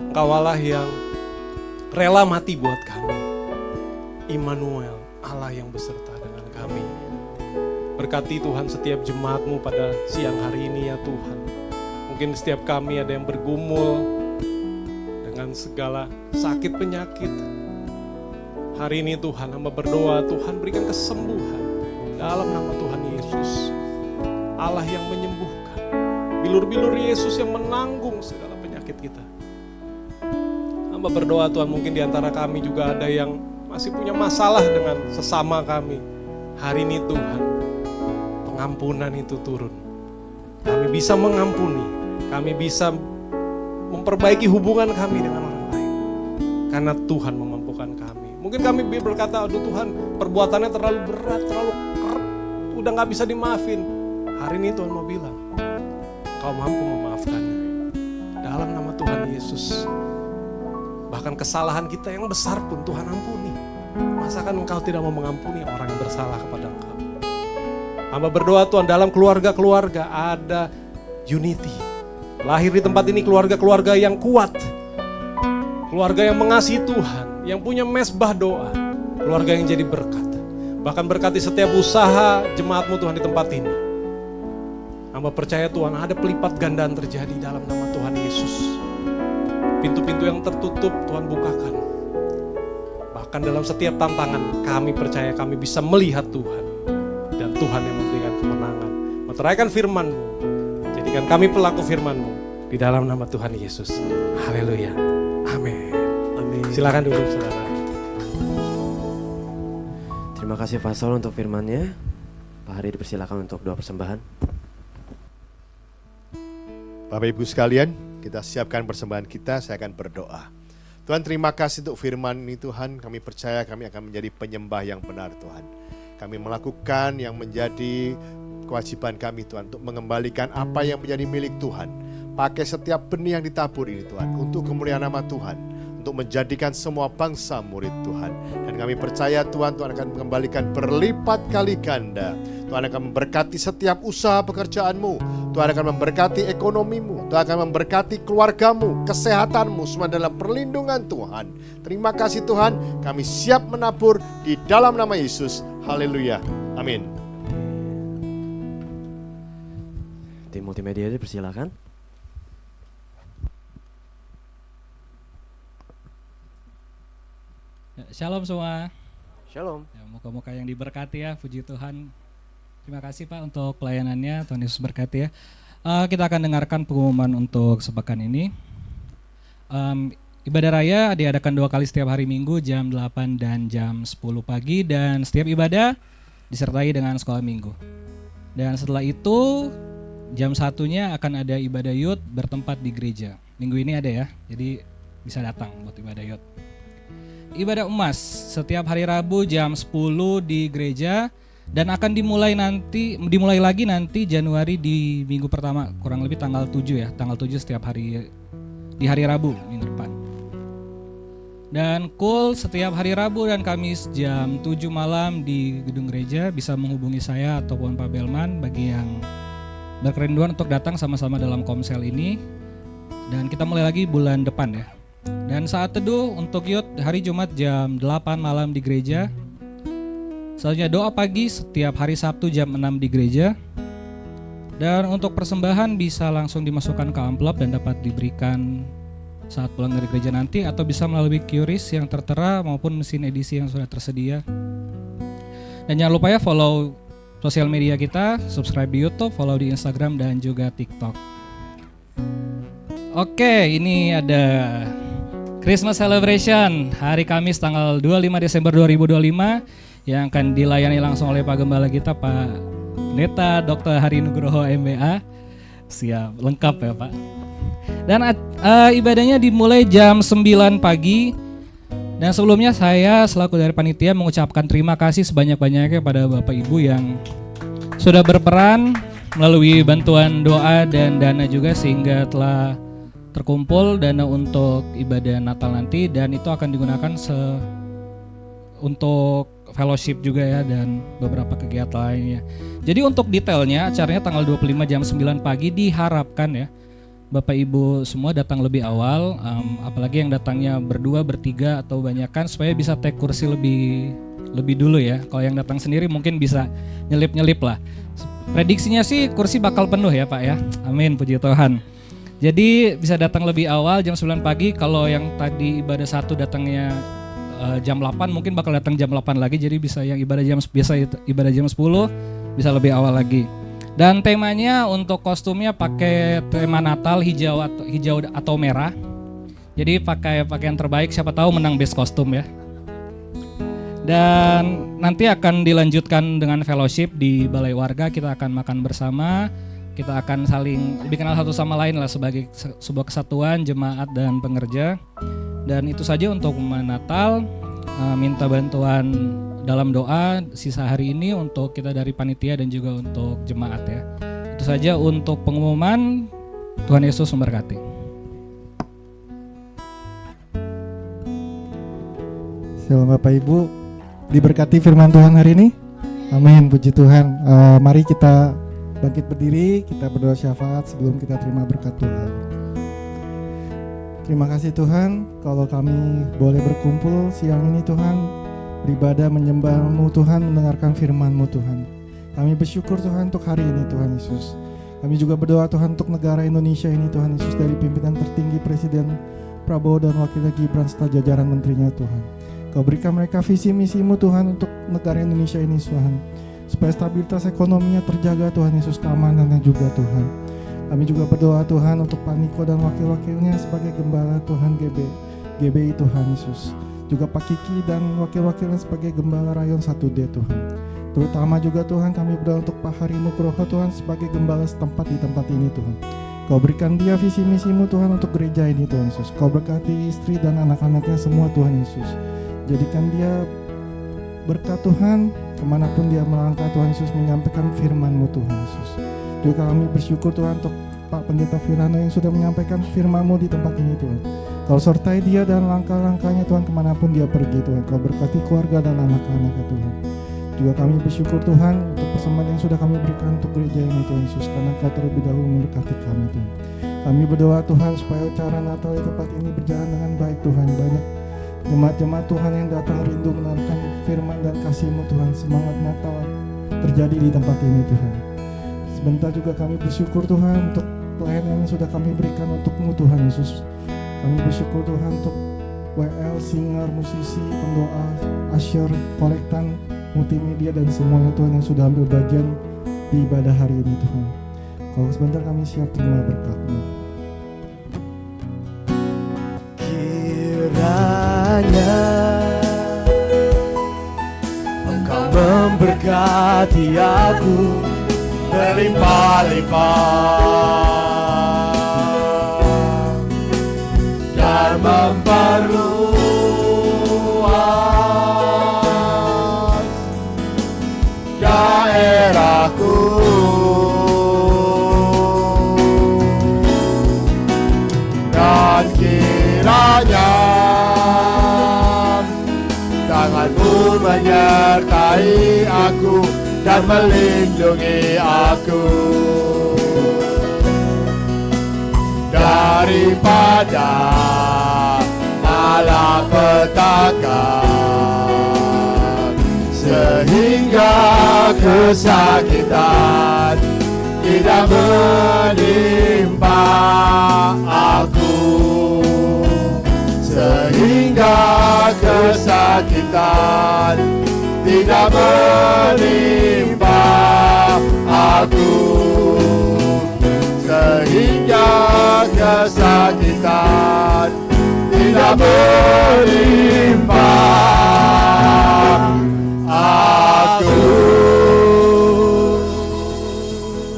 Engkau Allah yang rela mati buat kami. Immanuel, Allah yang beserta dengan kami. Berkati Tuhan setiap jemaat-Mu pada siang hari ini ya Tuhan. Mungkin setiap kami ada yang bergumul dengan segala sakit penyakit. Hari ini Tuhan, hamba berdoa Tuhan berikan kesembuhan dalam nama Tuhan Yesus. Allah yang menyembuhkan. Bilur-bilur Yesus yang menanggung segala penyakit kita. Hamba berdoa Tuhan, mungkin di antara kami juga ada yang masih punya masalah dengan sesama kami. Hari ini Tuhan, pengampunan itu turun. Kami bisa mengampuni, kami bisa memperbaiki hubungan kami dengan orang lain. Karena Tuhan memampukan kami. Mungkin kami berkata, aduh Tuhan, perbuatannya terlalu berat, terlalu keras, udah gak bisa dimaafin. Hari ini Tuhan mau bilang, Kau mampu memaafkannya. Dalam nama Tuhan Yesus. Bahkan kesalahan kita yang besar pun Tuhan ampuni. Masakan Engkau tidak mau mengampuni orang yang bersalah kepada Engkau? Hamba berdoa Tuhan, dalam keluarga-keluarga ada unity. Lahir di tempat ini keluarga-keluarga yang kuat. Keluarga yang mengasihi Tuhan, yang punya mezbah doa. Keluarga yang jadi berkat. Bahkan berkati setiap usaha jemaat-Mu Tuhan di tempat ini. Hamba percaya Tuhan ada pelipat gandaan terjadi dalam nama Tuhan Yesus. Pintu-pintu yang tertutup Tuhan bukakan. Bahkan dalam setiap tantangan kami percaya kami bisa melihat Tuhan. Dan Tuhan yang memberikan kemenangan. Meteraikan firman-Mu. Jadikan kami pelaku firman-Mu. Di dalam nama Tuhan Yesus. Haleluya. Amin. Amin. Silakan duduk saudara. Terima kasih Pastor untuk firman-Nya. Pak Hari dipersilakan untuk doa persembahan. Bapak Ibu sekalian, kita siapkan persembahan kita, saya akan berdoa. Tuhan, terima kasih untuk firman ini Tuhan, kami percaya kami akan menjadi penyembah yang benar Tuhan. Kami melakukan yang menjadi kewajiban kami Tuhan, untuk mengembalikan apa yang menjadi milik Tuhan. Pakai setiap benih yang ditabur ini Tuhan, untuk kemuliaan nama Tuhan, untuk menjadikan semua bangsa murid Tuhan. Dan kami percaya Tuhan, Tuhan akan mengembalikan berlipat kali ganda. Tuhan akan memberkati setiap usaha pekerjaanmu. Tuhan akan memberkati ekonomimu. Tuhan akan memberkati keluargamu, kesehatanmu, semua dalam perlindungan Tuhan. Terima kasih Tuhan, kami siap menabur di dalam nama Yesus. Haleluya. Amin. Tim multimedia dipersilakan. Shalom semua. Shalom. Ya, moga-moga yang diberkati ya, puji Tuhan. Terima kasih Pak untuk pelayanannya, Tuhan Yesus berkati ya. Kita akan dengarkan pengumuman untuk sepekan ini. Ibadah raya diadakan 2 kali setiap hari Minggu jam 8 dan jam 10 pagi. Dan setiap ibadah disertai dengan sekolah minggu. Dan setelah itu jam 1-nya akan ada ibadah youth bertempat di gereja. Minggu ini ada ya, jadi bisa datang buat ibadah youth. Ibadah emas setiap hari Rabu jam 10 di gereja. Dan akan dimulai lagi nanti Januari di minggu pertama, kurang lebih tanggal 7 ya, tanggal 7 setiap hari di hari Rabu minggu depan. Dan setiap hari Rabu dan Kamis jam 7 malam di gedung gereja. Bisa menghubungi saya ataupun Pak Belman bagi yang berkerinduan untuk datang sama-sama dalam komsel ini. Dan kita mulai lagi bulan depan ya. Dan saat teduh untuk youth hari Jumat jam 8 malam di gereja. Selanjutnya doa pagi setiap hari Sabtu jam 6 di gereja. Dan untuk persembahan bisa langsung dimasukkan ke amplop dan dapat diberikan saat pulang dari gereja nanti, atau bisa melalui QRIS yang tertera maupun mesin edisi yang sudah tersedia. Dan jangan lupa ya follow sosial media kita, subscribe di YouTube, follow di Instagram dan juga TikTok. Oke, ini ada Christmas Celebration hari Kamis tanggal 25 Desember 2025 yang akan dilayani langsung oleh Pak Gembala kita, Pak Pendeta Dr. Hari Nugroho MBA. Siap, lengkap ya Pak. Dan ibadahnya dimulai jam 9 pagi. Dan sebelumnya saya selaku dari panitia mengucapkan terima kasih sebanyak-banyaknya pada Bapak Ibu yang sudah berperan melalui bantuan doa dan dana juga, sehingga telah terkumpul dana untuk ibadah Natal nanti. Dan itu akan digunakan untuk fellowship juga ya dan beberapa kegiatan lainnya. Jadi untuk detailnya acaranya tanggal 25 jam 9 pagi diharapkan ya Bapak Ibu semua datang lebih awal, apalagi yang datangnya berdua, bertiga atau banyakan supaya bisa take kursi lebih dulu ya. Kalau yang datang sendiri mungkin bisa nyelip-nyelip lah. Prediksinya sih kursi bakal penuh ya Pak ya. Amin, puji Tuhan. Jadi bisa datang lebih awal jam 9 pagi. Kalau yang tadi ibadah 1 datangnya jam 8 mungkin bakal datang jam 8 lagi. Jadi bisa yang ibadah jam jam 10 bisa lebih awal lagi. Dan temanya untuk kostumnya pakai tema Natal hijau atau merah. Jadi pakai pakaian terbaik, siapa tahu menang best kostum ya. Dan nanti akan dilanjutkan dengan fellowship di Balai Warga. Kita akan makan bersama. Kita akan saling lebih kenal satu sama lain lah sebagai sebuah kesatuan jemaat dan pengerja. Dan itu saja untuk Natal. Minta bantuan dalam doa sisa hari ini untuk kita dari panitia dan juga untuk jemaat ya. Itu saja untuk pengumuman. Tuhan Yesus memberkati. Shalom Bapak Ibu, diberkati firman Tuhan hari ini. Amin, puji Tuhan. Mari kita bangkit berdiri, kita berdoa syafaat sebelum kita terima berkat Tuhan. Terima kasih Tuhan, kalau kami boleh berkumpul siang ini Tuhan, beribadah menyembah-Mu Tuhan, mendengarkan firman-Mu Tuhan. Kami bersyukur Tuhan untuk hari ini Tuhan Yesus. Kami juga berdoa Tuhan untuk negara Indonesia ini Tuhan Yesus, dari pimpinan tertinggi Presiden Prabowo dan Wakilnya Gibran serta jajaran menterinya Tuhan. Kau berikan mereka visi misi-Mu Tuhan untuk negara Indonesia ini Tuhan, supaya stabilitas ekonominya terjaga Tuhan Yesus, keamanannya juga Tuhan. Kami juga berdoa Tuhan untuk Pak Niko dan wakil-wakilnya sebagai gembala Tuhan GBI Tuhan Yesus. Juga Pak Kiki dan wakil-wakilnya sebagai gembala Rayon 1D Tuhan. Terutama juga Tuhan kami berdoa untuk Pak Hari Nugroho Tuhan sebagai gembala setempat di tempat ini Tuhan. Kau berikan dia visi misi-Mu Tuhan untuk gereja ini Tuhan Yesus. Kau berkati istri dan anak-anaknya semua Tuhan Yesus. Jadikan dia berkat Tuhan kemanapun dia melangkah Tuhan Yesus, menyampaikan firman-Mu Tuhan Yesus. Juga kami bersyukur Tuhan untuk Pak Pendeta Firano yang sudah menyampaikan firman-Mu di tempat ini Tuhan. Kau sertai dia dan langkah-langkahnya Tuhan kemanapun dia pergi Tuhan. Kau berkati keluarga dan anak-anaknya Tuhan. Juga kami bersyukur Tuhan untuk persembahan yang sudah kami berikan untuk gereja ini Tuhan Yesus, karena Kau terlebih dahulu memberkati kami Tuhan. Kami berdoa Tuhan supaya acara Natal di tempat ini berjalan dengan baik Tuhan. Banyak jemaat-jemaat Tuhan yang datang rindu mendengarkan firman dan kasih-Mu Tuhan. Semangat Natal terjadi di tempat ini Tuhan. Sebentar juga kami bersyukur Tuhan untuk pelayanan yang sudah kami berikan untuk-Mu Tuhan Yesus. Kami bersyukur Tuhan untuk WL, singer, musisi, pendoa, usher, kolektan, multimedia dan semuanya Tuhan yang sudah ambil bagian di ibadah hari ini Tuhan. Kalau sebentar kami siap terima berkat-Mu. Kiranya Engkau memberkati aku berlimpah-limpah dan memperluas daerahku, dan kiranya tangan-Mu menyertai aku dan melindungi aku daripada malapetaka, sehingga kesakitan tidak menimpa aku, sehingga kesakitan tidak menimpa aku, sehingga kesakitan tidak menimpa aku.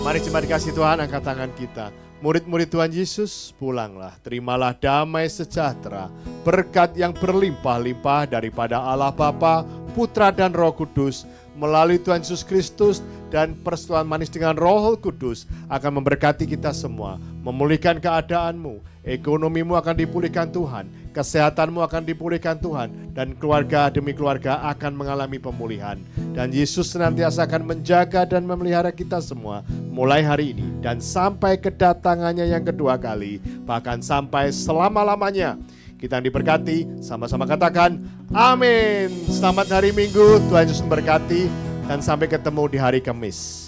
Mari jemaat dikasih Tuhan, angkat tangan kita. Murid-murid Tuhan Yesus, pulanglah, terimalah damai sejahtera, berkat yang berlimpah-limpah daripada Allah Bapa, Putra dan Roh Kudus, melalui Tuhan Yesus Kristus, dan persekutuan manis dengan Roh Kudus akan memberkati kita semua, memulihkan keadaanmu, Ekonomimu akan dipulihkan Tuhan, kesehatanmu akan dipulihkan Tuhan, dan keluarga demi keluarga akan mengalami pemulihan. Dan Yesus senantiasa akan menjaga dan memelihara kita semua mulai hari ini dan sampai kedatangannya yang kedua kali, bahkan sampai selama-lamanya. Kita yang diberkati, sama-sama katakan amin. Selamat hari Minggu, Tuhan Yesus memberkati, dan sampai ketemu di hari Kamis.